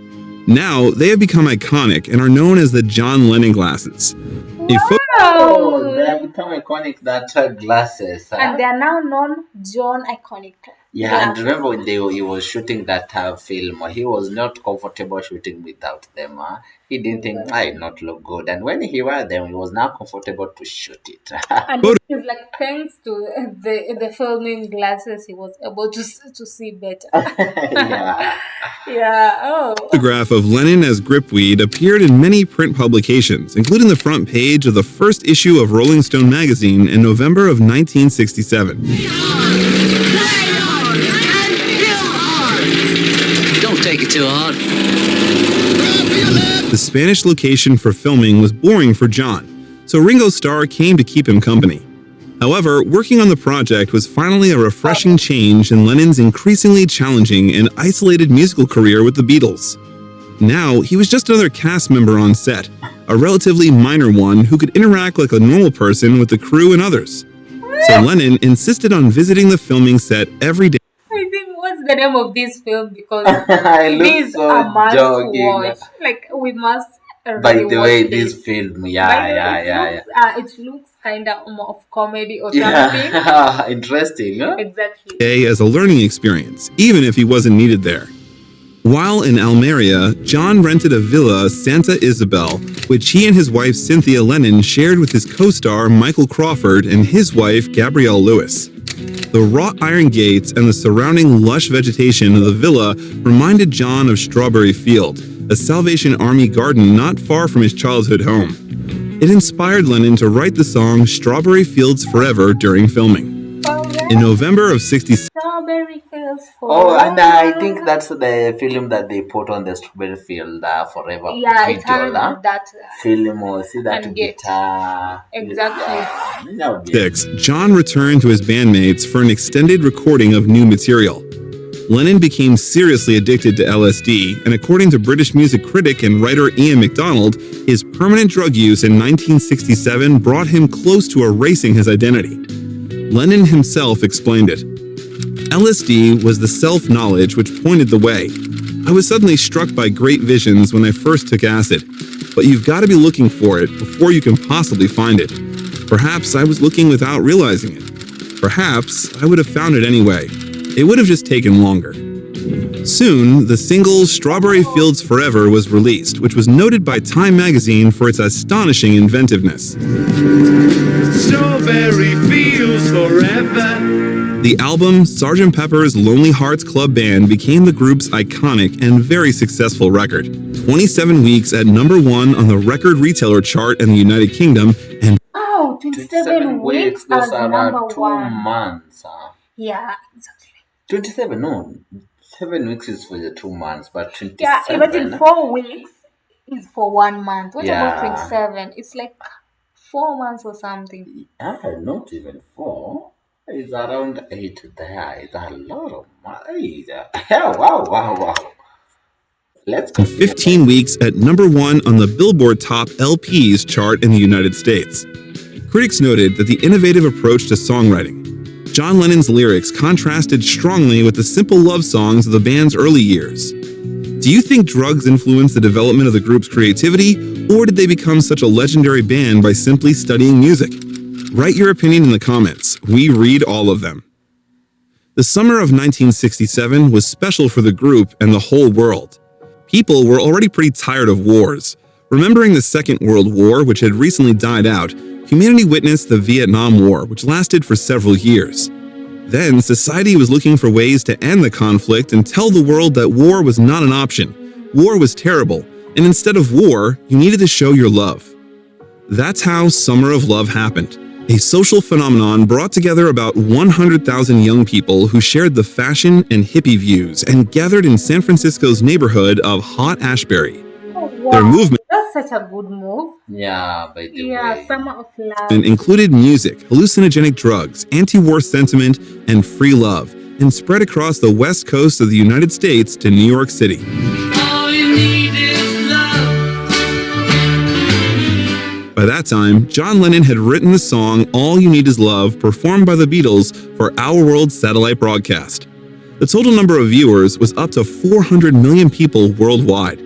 Now, they have become iconic and are known as the John Lennon glasses. Oh, they have become iconic, that glasses. And they are now known John Iconic. Yeah, and remember when he was shooting that film, he was not comfortable shooting without them. He didn't think it not look good, and when he wore them, he was now comfortable to shoot it. And it is like thanks to the filming glasses, he was able to see better. Yeah. Yeah. Oh. photograph of Lennon as Gripweed appeared in many print publications, including the front page of the first issue of Rolling Stone magazine in November of 1967. Don't take it too hard. The Spanish location for filming was boring for John, so Ringo Starr came to keep him company. However, working on the project was finally a refreshing change in Lennon's increasingly challenging and isolated musical career with the Beatles. Now, he was just another cast member on set, a relatively minor one who could interact like a normal person with the crew and others. So Lennon insisted on visiting the filming set every day. I think what's the name of this film, because I look this so a must joking. watch. Like we must. By the way, watch this film, By the way, yeah. it looks kind of of comedy or something. Yeah, interesting. Huh? Exactly. As a learning experience, even if he wasn't needed there. While in Almeria, John rented a villa, Santa Isabel, which he and his wife Cynthia Lennon shared with his co-star Michael Crawford and his wife Gabrielle Lewis. The wrought iron gates and the surrounding lush vegetation of the villa reminded John of Strawberry Field, a Salvation Army garden not far from his childhood home. It inspired Lennon to write the song Strawberry Fields Forever during filming. In November of '66, Strawberry Fields Oh, and I think that's the film that they put on the Strawberry Field Forever Yeah, it's video. having Huh? that. Film or see that And get- guitar. Exactly. Yeah, that would be- John returned to his bandmates for an extended recording of new material. Lennon became seriously addicted to LSD, and according to British music critic and writer Ian MacDonald, his permanent drug use in 1967 brought him close to erasing his identity. Lennon himself explained it. LSD was the self-knowledge which pointed the way. I was suddenly struck by great visions when I first took acid, but you've got to be looking for it before you can possibly find it. Perhaps I was looking without realizing it. Perhaps I would have found it anyway. It would have just taken longer. Soon, the single Strawberry Fields Forever was released, which was noted by Time magazine for its astonishing inventiveness. Strawberry Fields Forever. The album Sgt. Pepper's Lonely Hearts Club Band became the group's iconic and very successful record. 27 weeks at #1 on the record retailer chart in the United Kingdom, and Oh, 27 weeks those as are number 2 one. months. Yeah, exactly. 27, no. 7 weeks is for the 2 months, but 27. Yeah, imagine 4 weeks is for 1 month. What about Yeah. 27? It's like 4 months or something. Not even 4. It's around 8 there. It's a lot of money. Yeah, wow, wow, wow. Let's In continue. 15 weeks at number 1 on the Billboard Top LPs chart in the United States. Critics noted that the innovative approach to songwriting. John Lennon's lyrics contrasted strongly with the simple love songs of the band's early years. Do you think drugs influenced the development of the group's creativity, or did they become such a legendary band by simply studying music? Write your opinion in the comments. We read all of them. The summer of 1967 was special for the group and the whole world. People were already pretty tired of wars. Remembering the Second World War, which had recently died out, humanity witnessed the Vietnam War, which lasted for several years. Then, society was looking for ways to end the conflict and tell the world that war was not an option. War was terrible, and instead of war, you needed to show your love. That's how Summer of Love happened. A social phenomenon brought together about 100,000 young people who shared the fashion and hippie views and gathered in San Francisco's neighborhood of Hot Ashbury. Oh, Their wow. movement That's such a good move. Yeah, by the Yeah, way. Summer of Love. included music, hallucinogenic drugs, anti-war sentiment, and free love, and spread across the west coast of the United States to New York City. All you need is love. By that time, John Lennon had written the song All You Need Is Love, performed by the Beatles for Our World satellite broadcast. The total number of viewers was up to 400 million people worldwide.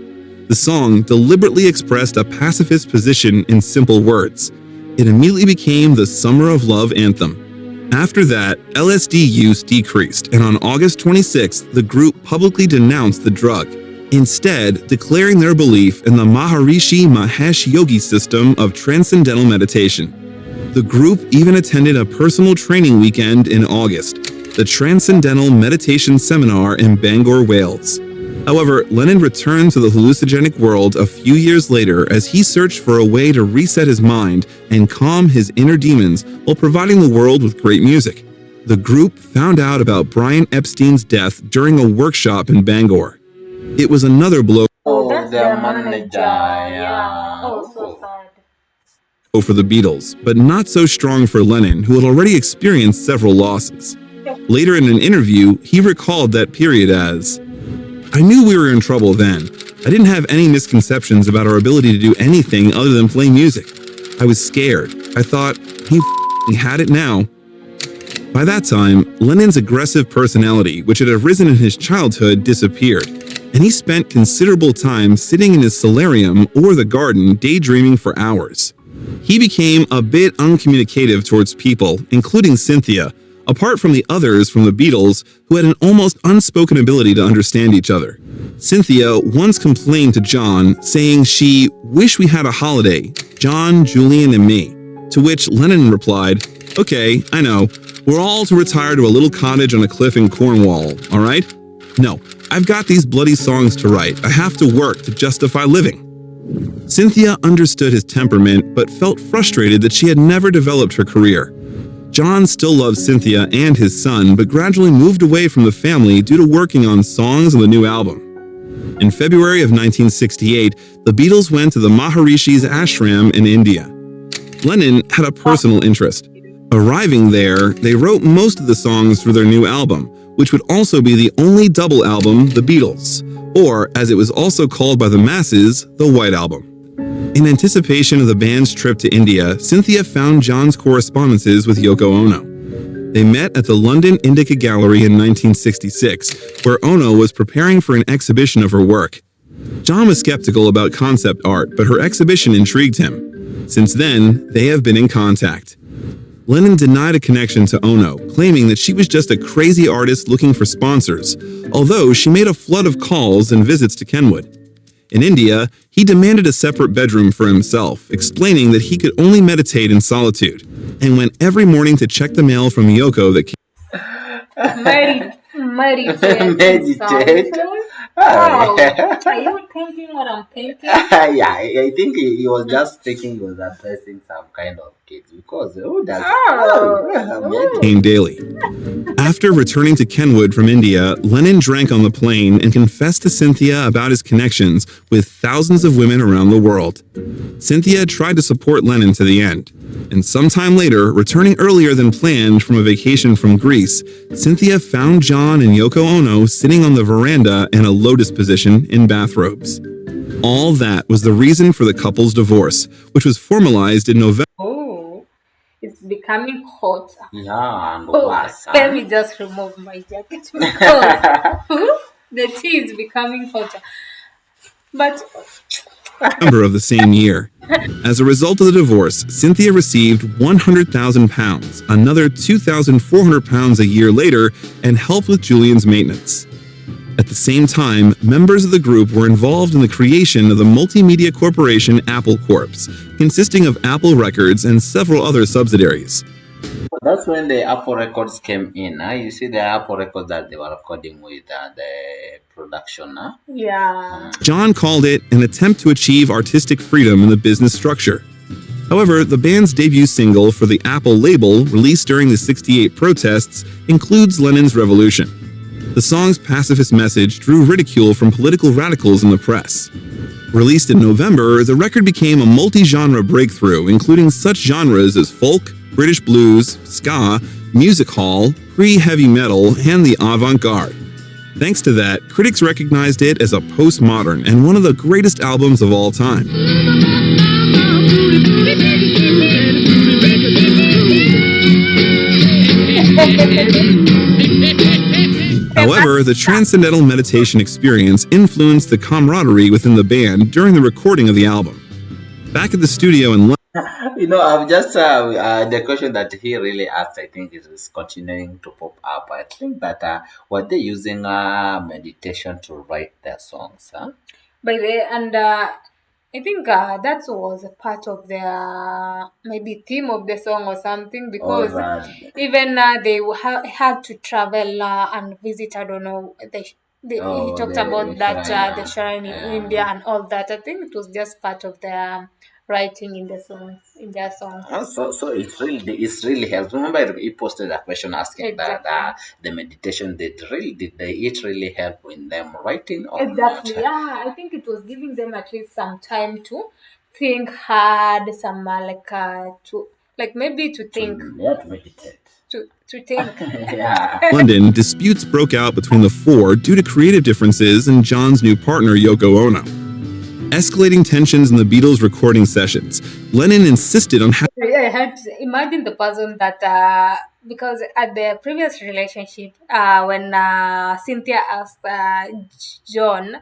The song deliberately expressed a pacifist position in simple words. It immediately became the Summer of Love anthem. After that, LSD use decreased, and on August 26th, the group publicly denounced the drug, instead declaring their belief in the Maharishi Mahesh Yogi system of transcendental meditation. The group even attended a personal training weekend in August, the Transcendental Meditation Seminar in Bangor, Wales. However, Lennon returned to the hallucinogenic world a few years later as he searched for a way to reset his mind and calm his inner demons while providing the world with great music. The group found out about Brian Epstein's death during a workshop in Bangor. It was another blow Oh, that's their their manager. Yeah. Oh, so sad. for the Beatles, but not so strong for Lennon, who had already experienced several losses. Later in an interview, he recalled that period as, "I knew we were in trouble then. I didn't have any misconceptions about our ability to do anything other than play music. I was scared. I thought, he had it now." By that time, Lennon's aggressive personality, which had arisen in his childhood, disappeared, and he spent considerable time sitting in his solarium or the garden daydreaming for hours. He became a bit uncommunicative towards people, including Cynthia, apart from the others from the Beatles who had an almost unspoken ability to understand each other. Cynthia once complained to John, saying she wished we had a holiday, John, Julian, and me. To which Lennon replied, "Okay, I know. We're all to retire to a little cottage on a cliff in Cornwall, all right? No, I've got these bloody songs to write. I have to work to justify living." Cynthia understood his temperament, but felt frustrated that she had never developed her career. John still loved Cynthia and his son, but gradually moved away from the family due to working on songs on the new album. In February of 1968, the Beatles went to the Maharishi's ashram in India. Lennon had a personal interest. Arriving there, they wrote most of the songs for their new album, which would also be the only double album, The Beatles, or, as it was also called by the masses, The White Album. In anticipation of the band's trip to India, Cynthia found John's correspondences with Yoko Ono. They met at the London Indica Gallery in 1966, where Ono was preparing for an exhibition of her work. John was skeptical about concept art, but her exhibition intrigued him. Since then, they have been in contact. Lennon denied a connection to Ono, claiming that she was just a crazy artist looking for sponsors, although she made a flood of calls and visits to Kenwood. In India, he demanded a separate bedroom for himself, explaining that he could only meditate in solitude, and went every morning to check the mail from Yoko that Meditate. Meditate. Wow. Are you thinking what I'm thinking? Yeah, I think he was just thinking he was addressing some kind of kids because who does daily. After returning to Kenwood from India, Lennon drank on the plane and confessed to Cynthia about his connections with thousands of women around the world. Cynthia tried to support Lennon to the end, and sometime later, returning earlier than planned from a vacation from Greece, Cynthia found John and Yoko Ono sitting on the veranda in a lotus position in bathrobes. All that was the reason for the couple's divorce, which was formalized in November. Oh, it's becoming hot. Yeah, and Oh, worse. let me just remove my jacket because the tea is becoming hotter. But November of the same year. As a result of the divorce, Cynthia received £100,000, another £2,400 a year later, and helped with Julian's maintenance. At the same time, members of the group were involved in the creation of the multimedia corporation Apple Corps, consisting of Apple Records and several other subsidiaries. That's when the Apple Records came in. You see the Apple Records that they were recording with the production. yeah, John called it an attempt to achieve artistic freedom in the business structure. However, the band's debut single for the Apple label, released during the '68 protests, includes Lennon's Revolution. The song's pacifist message drew ridicule from political radicals in the press. Released in November, the record became a multi-genre breakthrough, including such genres as folk, British blues, ska, music hall, pre-heavy metal, and the avant-garde. Thanks to that, critics recognized it as a postmodern and one of the greatest albums of all time. However, the transcendental meditation experience influenced the camaraderie within the band during the recording of the album. Back at the studio in London, I've just the question that he really asked, I think, is continuing to pop up. I think that were they using meditation to write their songs? by the and I think that was a part of the maybe theme of the song or something because even they had to travel and visit. I don't know. He talked about that the shrine in India and all that. I think it was just part of the writing in the songs in their songs. So it's really helps. Remember, he posted a question asking Exactly. that the meditation did it really help in them writing or Exactly. not? Yeah, I think it was giving them at least some time to think hard, some maybe to think Yeah, to meditate. to think. Yeah. London, disputes broke out between the four due to creative differences in John's new partner Yoko Ono. Escalating tensions in the Beatles recording sessions, Lennon insisted on I had to imagine the person that because at the previous relationship, when Cynthia asked John,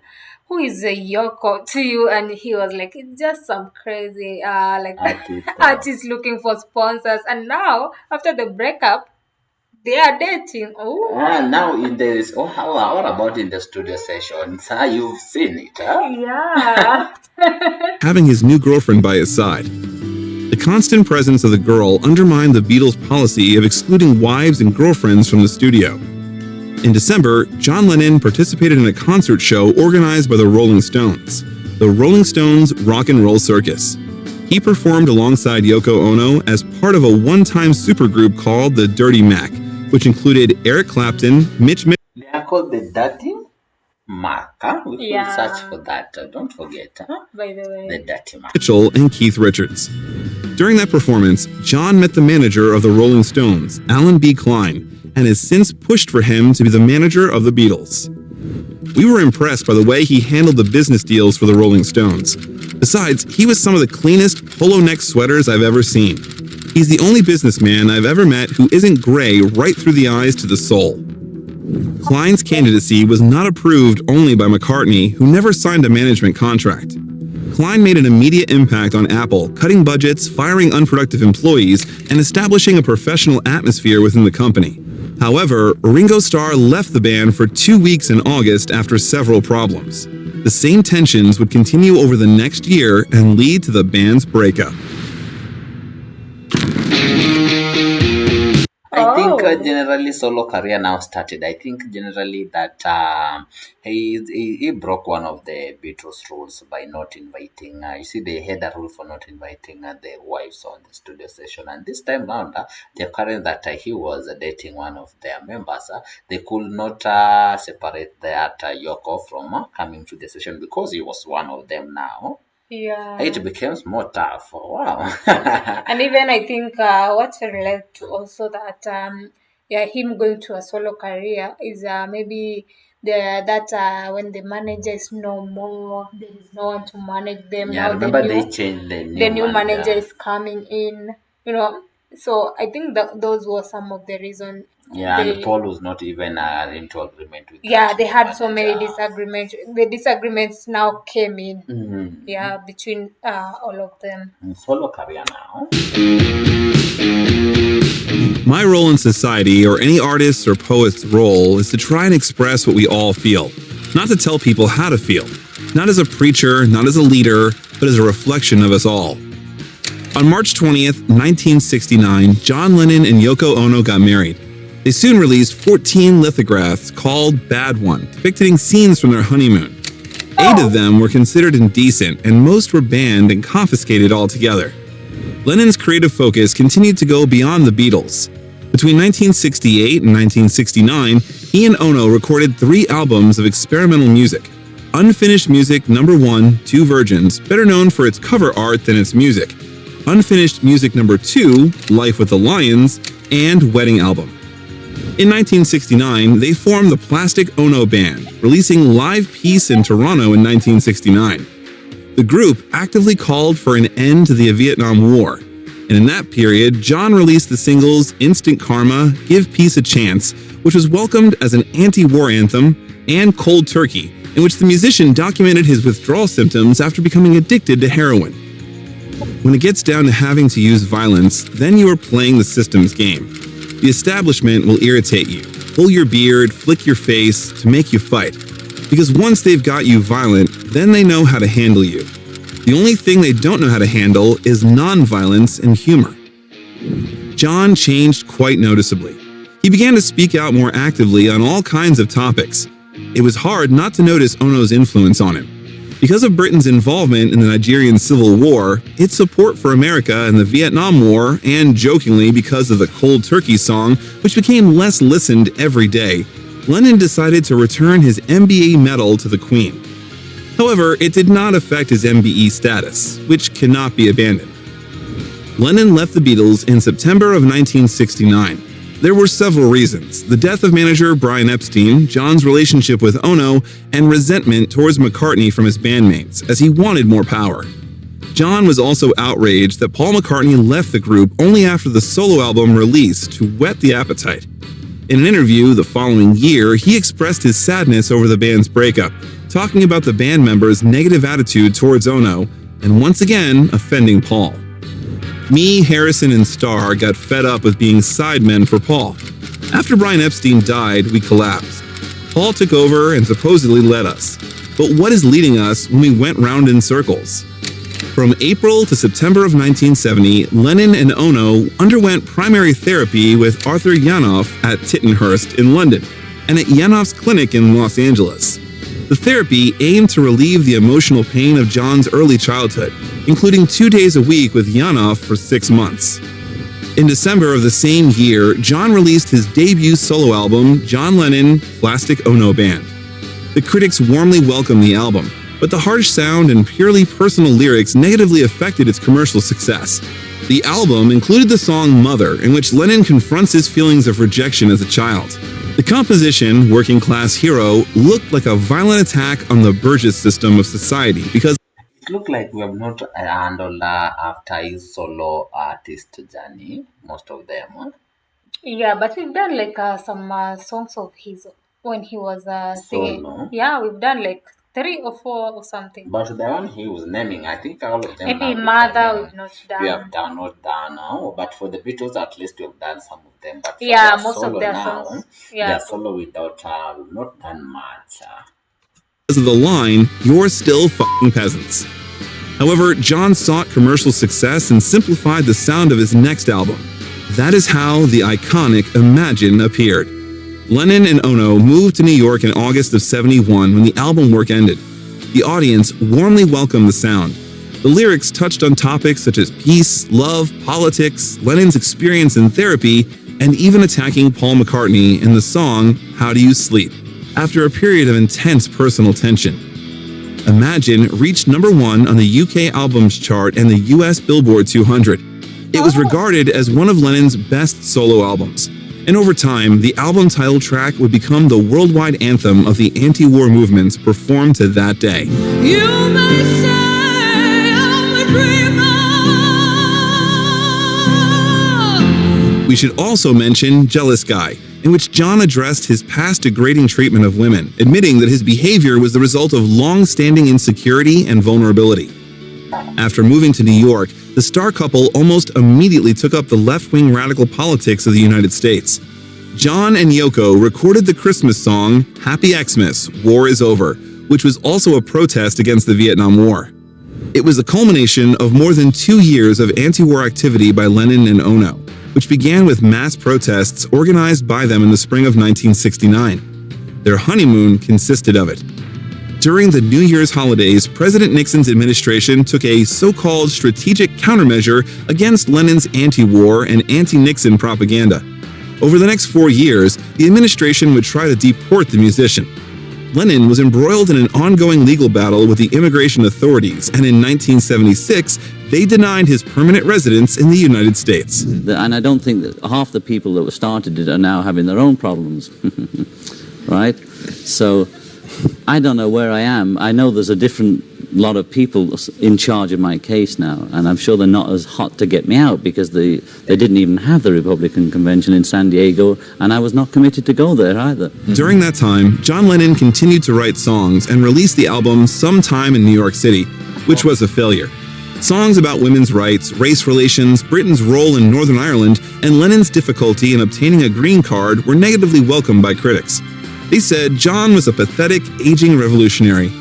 "Who is Yoko to you?" and he was like, "It's just some crazy artist looking for sponsors." And now after the breakup, they are dating. Oh, Now in this, how about in the studio sessions? You've seen it, huh? yeah. having his new girlfriend by his side. The constant presence of the girl undermined the Beatles' policy of excluding wives and girlfriends from the studio. In December, John Lennon participated in a concert show organized by the Rolling Stones, the Rolling Stones Rock and Roll Circus. He performed alongside Yoko Ono as part of a one-time supergroup called the Dirty Mac, which included Eric Clapton, Mitch They are called the Dirty Mac. We should Yeah. search for that. Don't forget, By the way. the Dirty Mac. Mitchell, and Keith Richards. During that performance, John met the manager of the Rolling Stones, Alan B. Klein, and has since pushed for him to be the manager of the Beatles. We were impressed by the way he handled the business deals for the Rolling Stones. Besides, he was some of the cleanest polo neck sweaters I've ever seen. He's the only businessman I've ever met who isn't gray right through the eyes to the soul. Klein's candidacy was not approved only by McCartney, who never signed a management contract. Klein made an immediate impact on Apple, cutting budgets, firing unproductive employees, and establishing a professional atmosphere within the company. However, Ringo Starr left the band for 2 weeks in August after several problems. The same tensions would continue over the next year and lead to the band's breakup. I think Oh. generally solo career now started. I think generally that he broke one of the Beatles rules by not inviting. You see, they had a rule for not inviting the wives on the studio session, and this time round, the current that he was dating one of their members, they could not separate that Yoko from coming to the session because he was one of them now. Yeah. It becomes more tough. Wow. And even I think what relate to also that him going to a solo career is maybe that when the manager is no more, there is no one to manage them. Yeah, Now remember they changed the the new manager manager. is coming in, you know. So I think that those were some of the reason. Yeah, and Paul was not even into agreement with Yeah, that they new had so many manager. disagreements. The disagreements now came in. Mhm. Yeah, between all of them. Solo career now. My role in society, or any artist's or poet's role, is to try and express what we all feel, not to tell people how to feel, not as a preacher, not as a leader, but as a reflection of us all. On March 20th, 1969, John Lennon and Yoko Ono got married. They soon released 14 lithographs called Bad One, depicting scenes from their honeymoon. 8 of them were considered indecent, and most were banned and confiscated altogether. Lennon's creative focus continued to go beyond the Beatles. Between 1968 and 1969, he and Ono recorded 3 albums of experimental music. Unfinished Music No. 1, 2 Virgins, better known for its cover art than its music. Unfinished Music No. 2, Life with the Lions, and Wedding Album. In 1969, they formed the Plastic Ono Band, releasing Live Peace in Toronto in 1969. The group actively called for an end to the Vietnam War, and in that period, John released the singles Instant Karma, Give Peace a Chance, which was welcomed as an anti-war anthem, and Cold Turkey, in which the musician documented his withdrawal symptoms after becoming addicted to heroin. When it gets down to having to use violence, then you are playing the system's game. The establishment will irritate you, pull your beard, flick your face to make you fight. Because once they've got you violent, then they know how to handle you. The only thing they don't know how to handle is non-violence and humor. John changed quite noticeably. He began to speak out more actively on all kinds of topics. It was hard not to notice Ono's influence on him. Because of Britain's involvement in the Nigerian Civil War, its support for America in the Vietnam War, and jokingly because of the Cold Turkey song, which became less listened every day, Lennon decided to return his MBE medal to the Queen. However, it did not affect his MBE status, which cannot be abandoned. Lennon left the Beatles in September of 1969. There were several reasons: the death of manager Brian Epstein, John's relationship with Ono, and resentment towards McCartney from his bandmates, as he wanted more power. John was also outraged that Paul McCartney left the group only after the solo album release to whet the appetite. In an interview the following year, he expressed his sadness over the band's breakup, talking about the band members' negative attitude towards Ono, and once again offending Paul. Me, Harrison, and Starr got fed up with being sidemen for Paul. After Brian Epstein died, we collapsed. Paul took over and supposedly led us. But what is leading us when we went round in circles? From April to September of 1970, Lennon and Ono underwent primary therapy with Arthur Janoff at Tittenhurst in London, and at Janoff's clinic in Los Angeles. The therapy aimed to relieve the emotional pain of John's early childhood, including 2 days a week with Janoff for 6 months. In December of the same year, John released his debut solo album, John Lennon, Plastic Ono Band. The critics warmly welcomed the album, but the harsh sound and purely personal lyrics negatively affected its commercial success. The album included the song Mother, in which Lennon confronts his feelings of rejection as a child. The composition, Working Class Hero, looked like a violent attack on the Burgess system of society because It looked like we have not handled after his solo artist journey, most of them. Yeah, but we've done like some songs of his when he was singing. Solo. Yeah, we've done like 3 or 4 or something. But the one he was naming, I think all of them Maybe have Mother been, we've not we have done. not done now. But for the Beatles, at least we've done some of them. But for Yeah, their most solo of their now, songs. their Yeah. solo without we've not done much. of the line, "You're still f***ing peasants." However, John sought commercial success and simplified the sound of his next album. That is how the iconic Imagine appeared. Lennon and Ono moved to New York in August of '71 when the album work ended. The audience warmly welcomed the sound. The lyrics touched on topics such as peace, love, politics, Lennon's experience in therapy, and even attacking Paul McCartney in the song How Do You Sleep, after a period of intense personal tension. Imagine reached #1 on the UK albums chart and the US Billboard 200. It was regarded as one of Lennon's best solo albums. And over time, the album title track would become the worldwide anthem of the anti-war movements performed to that day. You may say I'm a dreamer. We should also mention Jealous Guy, in which John addressed his past degrading treatment of women, admitting that his behavior was the result of long-standing insecurity and vulnerability. After moving to New York, the star couple almost immediately took up the left-wing radical politics of the United States. John and Yoko recorded the Christmas song Happy Xmas, War is Over, which was also a protest against the Vietnam War. It was the culmination of more than 2 years of anti-war activity by Lennon and Ono, which began with mass protests organized by them in the spring of 1969. Their honeymoon consisted of it. During the New Year's holidays, President Nixon's administration took a so-called strategic countermeasure against Lennon's anti-war and anti-Nixon propaganda. Over the next 4 years, the administration would try to deport the musician. Lennon was embroiled in an ongoing legal battle with the immigration authorities, and in 1976, they denied his permanent residence in the United States. And I don't think that half the people that were started it are now having their own problems, right? So I don't know where I am. I know there's a different lot of people in charge of my case now, and I'm sure they're not as hot to get me out because they didn't even have the Republican convention in San Diego, and I was not committed to go there either. During that time, John Lennon continued to write songs and released the album Sometime in New York City, which was a failure. Songs about women's rights, race relations, Britain's role in Northern Ireland, and Lennon's difficulty in obtaining a green card were negatively welcomed by critics. They said John was a pathetic, aging revolutionary.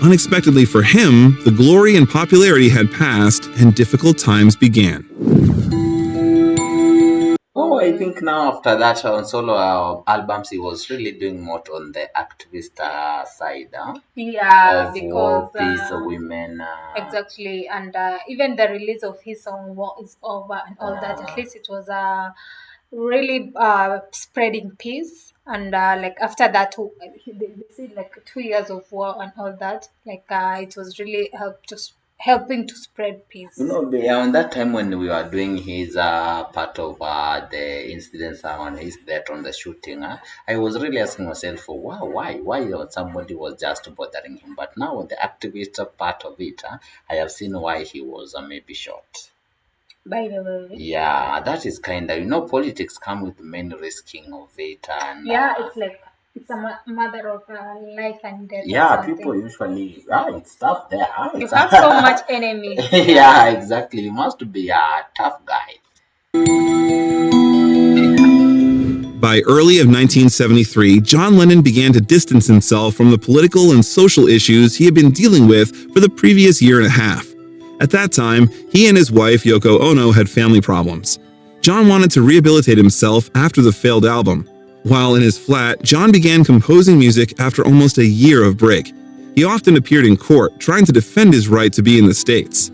Unexpectedly for him, the glory and popularity had passed and difficult times began. Oh, I think now after that on solo albums, he was really doing more on the activist side. Yeah, Of because war, peace, women. exactly, and even the release of his song "War Is Over" and all that. At least it was really spreading peace, and like after that, they said like 2 years of war and all that. Like it was really helping to spread peace. On that time when we were doing his part of the incidents on his death on the shooting, I was really asking myself, wow, why somebody was just bothering him? But now on the activist part of it, I have seen why he was maybe shot. By the way, Yeah, that is kind of, politics come with many risking of it. And yeah, it's like it's a matter of life and death. or yeah, something. people usually, it's tough there. You have so much enemies. Yeah, exactly. You must be a tough guy. By early of 1973, John Lennon began to distance himself from the political and social issues he had been dealing with for the previous year and a half. At that time, he and his wife, Yoko Ono, had family problems. John wanted to rehabilitate himself after the failed album. While in his flat, John began composing music after almost a year of break. He often appeared in court, trying to defend his right to be in the States.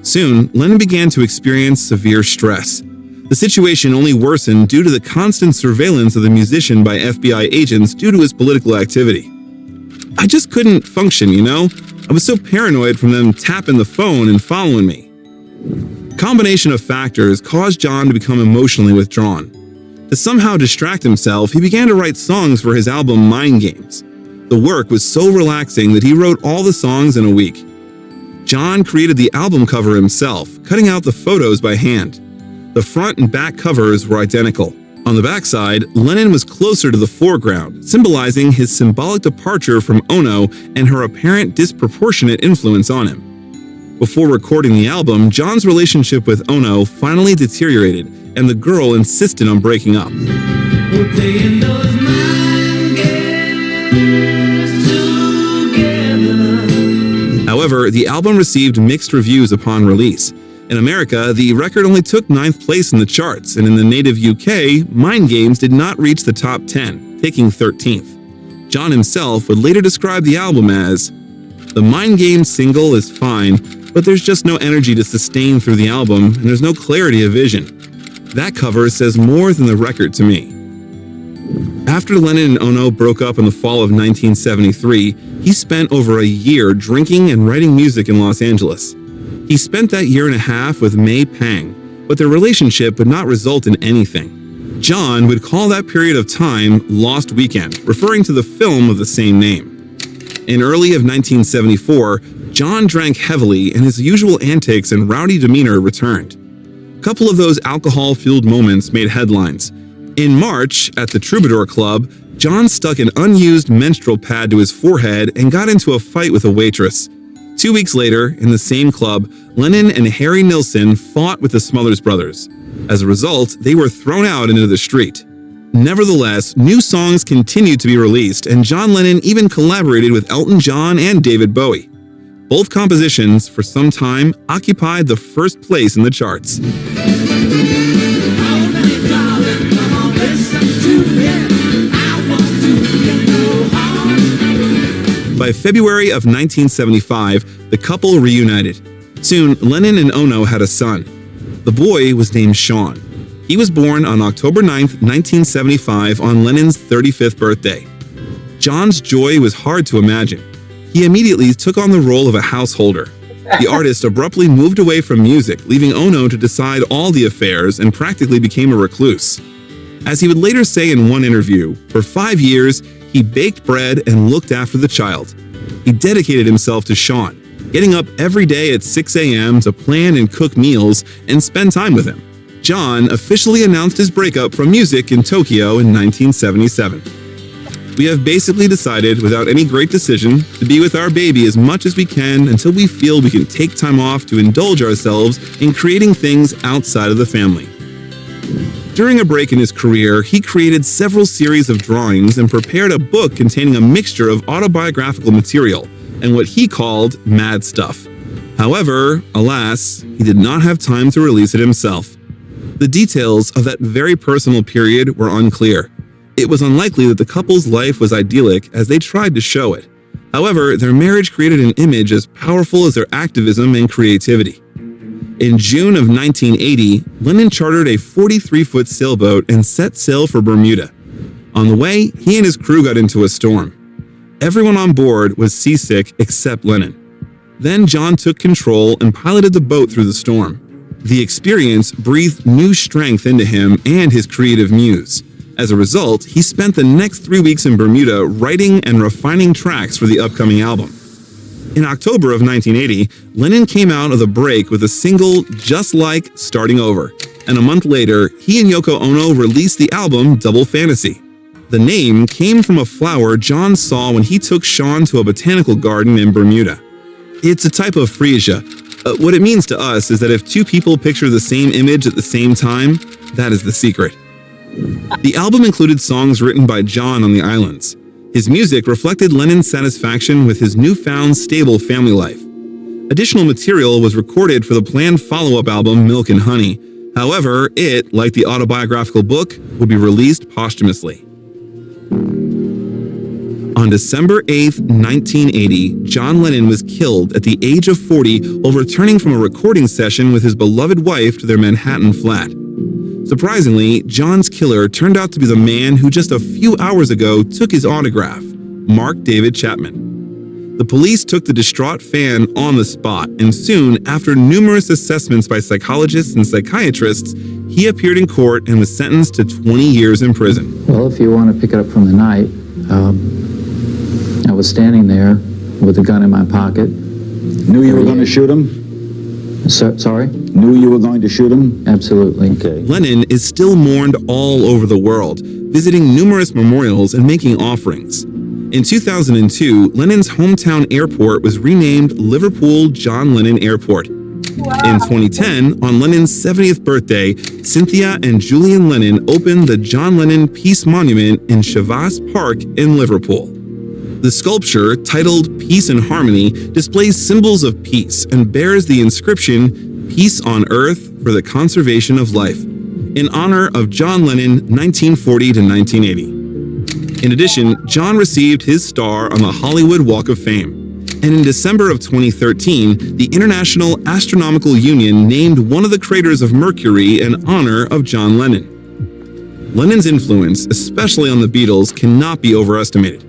Soon, Lennon began to experience severe stress. The situation only worsened due to the constant surveillance of the musician by FBI agents due to his political activity. I just couldn't function, I was so paranoid from them tapping the phone and following me. A combination of factors caused John to become emotionally withdrawn. To somehow distract himself, he began to write songs for his album Mind Games. The work was so relaxing that he wrote all the songs in a week. John created the album cover himself, cutting out the photos by hand. The front and back covers were identical. On the backside, Lennon was closer to the foreground, symbolizing his symbolic departure from Ono and her apparent disproportionate influence on him. Before recording the album, John's relationship with Ono finally deteriorated, and the girl insisted on breaking up. We're playing those mind games together. However, the album received mixed reviews upon release. In America, the record only took 9th place in the charts, and in the native UK, Mind Games did not reach the top 10, taking 13th. John himself would later describe the album as, "The Mind Games single is fine, but there's just no energy to sustain through the album, and there's no clarity of vision. That cover says more than the record to me." After Lennon and Ono broke up in the fall of 1973, he spent over a year drinking and writing music in Los Angeles. He spent that year and a half with May Pang, but their relationship would not result in anything. John would call that period of time Lost Weekend, referring to the film of the same name. In early of 1974, John drank heavily and his usual antics and rowdy demeanor returned. A couple of those alcohol-fueled moments made headlines. In March, at the Troubadour Club, John stuck an unused menstrual pad to his forehead and got into a fight with a waitress. 2 weeks later, in the same club, Lennon and Harry Nilsson fought with the Smothers Brothers. As a result, they were thrown out into the street. Nevertheless, new songs continued to be released, and John Lennon even collaborated with Elton John and David Bowie. Both compositions, for some time, occupied the first place in the charts. By February of 1975, the couple reunited. Soon, Lennon and Ono had a son. The boy was named Sean. He was born on October 9, 1975, on Lennon's 35th birthday. John's joy was hard to imagine. He immediately took on the role of a householder. The artist abruptly moved away from music, leaving Ono to decide all the affairs, and practically became a recluse. As he would later say in one interview, for 5 years, he baked bread and looked after the child. He dedicated himself to Sean, getting up every day at 6 a.m. to plan and cook meals and spend time with him. John officially announced his breakup from music in Tokyo in 1977. "We have basically decided, without any great decision, to be with our baby as much as we can until we feel we can take time off to indulge ourselves in creating things outside of the family." During a break in his career, he created several series of drawings and prepared a book containing a mixture of autobiographical material and what he called mad stuff. However, alas, he did not have time to release it himself. The details of that very personal period were unclear. It was unlikely that the couple's life was idyllic as they tried to show it. However, their marriage created an image as powerful as their activism and creativity. In June of 1980, Lennon chartered a 43-foot sailboat and set sail for Bermuda. On the way, he and his crew got into a storm. Everyone on board was seasick except Lennon. Then John took control and piloted the boat through the storm. The experience breathed new strength into him and his creative muse. As a result, he spent the next 3 weeks in Bermuda writing and refining tracks for the upcoming album. In October of 1980, Lennon came out of the break with a single just like Starting Over, and a month later, he and Yoko Ono released the album Double Fantasy. The name came from a flower John saw when he took Sean to a botanical garden in Bermuda. It's a type of freesia. What it means to us is that if two people picture the same image at the same time, that is the secret. The album included songs written by John on the islands. His music reflected Lennon's satisfaction with his newfound stable family life. Additional material was recorded for the planned follow-up album Milk and Honey. However, it, like the autobiographical book, would be released posthumously. On December 8, 1980, John Lennon was killed at the age of 40 while returning from a recording session with his beloved wife to their Manhattan flat. Surprisingly, John's killer turned out to be the man who just a few hours ago took his autograph, Mark David Chapman. The police took the distraught fan on the spot, and soon, after numerous assessments by psychologists and psychiatrists, he appeared in court and was sentenced to 20 years in prison. Well, if you want to pick it up from the night, I was standing there with a gun in my pocket. Knew you were going to shoot him? Sorry? Knew you were going to shoot him? Absolutely. Okay. Lennon is still mourned all over the world, visiting numerous memorials and making offerings. In 2002, Lennon's hometown airport was renamed Liverpool John Lennon Airport. In 2010, on Lennon's 70th birthday, Cynthia and Julian Lennon opened the John Lennon Peace Monument in Shavas Park in Liverpool. The sculpture, titled Peace and Harmony, displays symbols of peace and bears the inscription, Peace on Earth for the Conservation of Life, in honor of John Lennon 1940 to 1980. In addition, John received his star on the Hollywood Walk of Fame. And in December of 2013, the International Astronomical Union named one of the craters of Mercury in honor of John Lennon. Lennon's influence, especially on the Beatles, cannot be overestimated.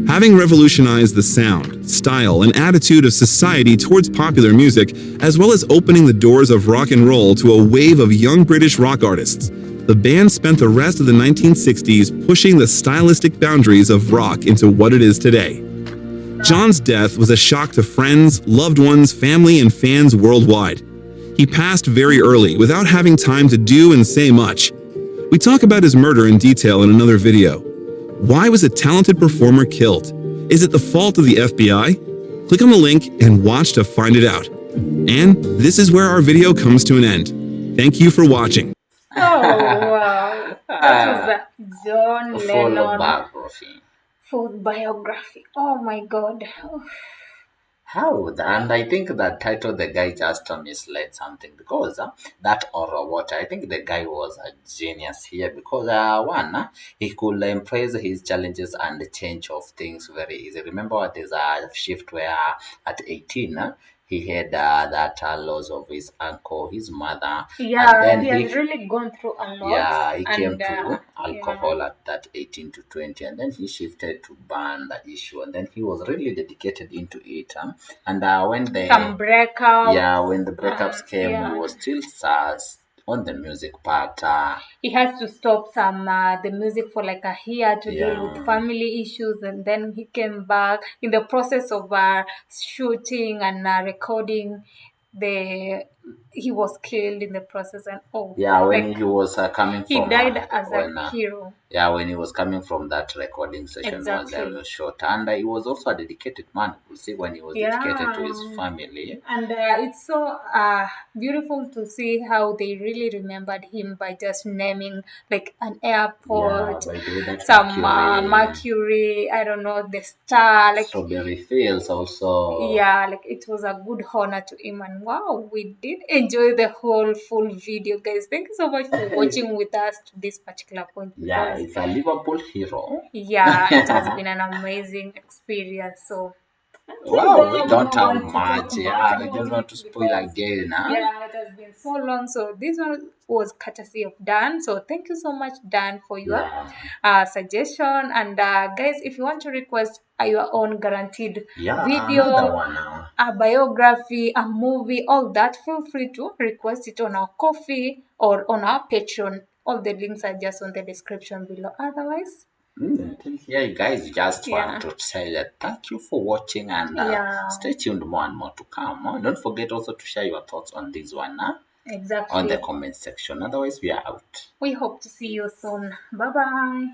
Having revolutionized the sound, style, and attitude of society towards popular music, as well as opening the doors of rock and roll to a wave of young British rock artists, the band spent the rest of the 1960s pushing the stylistic boundaries of rock into what it is today. John's death was a shock to friends, loved ones, family, and fans worldwide. He passed very early without having time to do and say much. We talk about his murder in detail in another video. Why was a talented performer killed? Is it the fault of the FBI? Click on the link and watch to find it out. And this is where our video comes to an end. Thank you for watching. Oh, wow. That was the John Full Lennon biography. full biography. Oh my God. How? And I think that title, the guy just misled something because that or what, I think the guy was a genius here because one, he could embrace his challenges and the change of things very easy. Remember, there's a shift where at 18, he had that loss of his uncle, his mother. Yeah, and then he has really gone through a lot. Yeah, he came and, to alcohol at that 18 to 20, and then he shifted to band the issue, and then he was really dedicated into it. And when the some breakups. when the breakups came, he was still on the music part. He has to stop the music for like a year to deal with family issues, and then he came back in the process of shooting and recording. He was killed in the process, and when he was coming from, he died as a hero. Yeah, when he was coming from that recording session, Exactly. when was shot, and he was also a dedicated man. You see, when he was dedicated to his family, and it's so beautiful to see how they really remembered him by just naming like an airport, by doing that some Mercury, I don't know, the star, like Strawberry Fields also. Yeah, like it was a good honor to him, and wow, we did enjoy the whole full video, guys. Thank you so much for watching with us to this particular point. Yeah, it's a Liverpool hero. Yeah, it has been an amazing experience. So wow, we don't have much. Yeah, we don't want to spoil again. Yeah, it has been so long. So this one was courtesy of Dan. So thank you so much, Dan, for your suggestion. And guys, if you want to request your own guaranteed video, a biography, a movie, all that, feel free to request it on our Ko-fi or on our Patreon. All the links are just on the description below. Otherwise, yeah, you guys just want to say that thank you for watching, and stay tuned, more and more to come. Don't forget also to share your thoughts on this one exactly on the comment section. Otherwise, we are out. We hope to see you soon. Bye bye.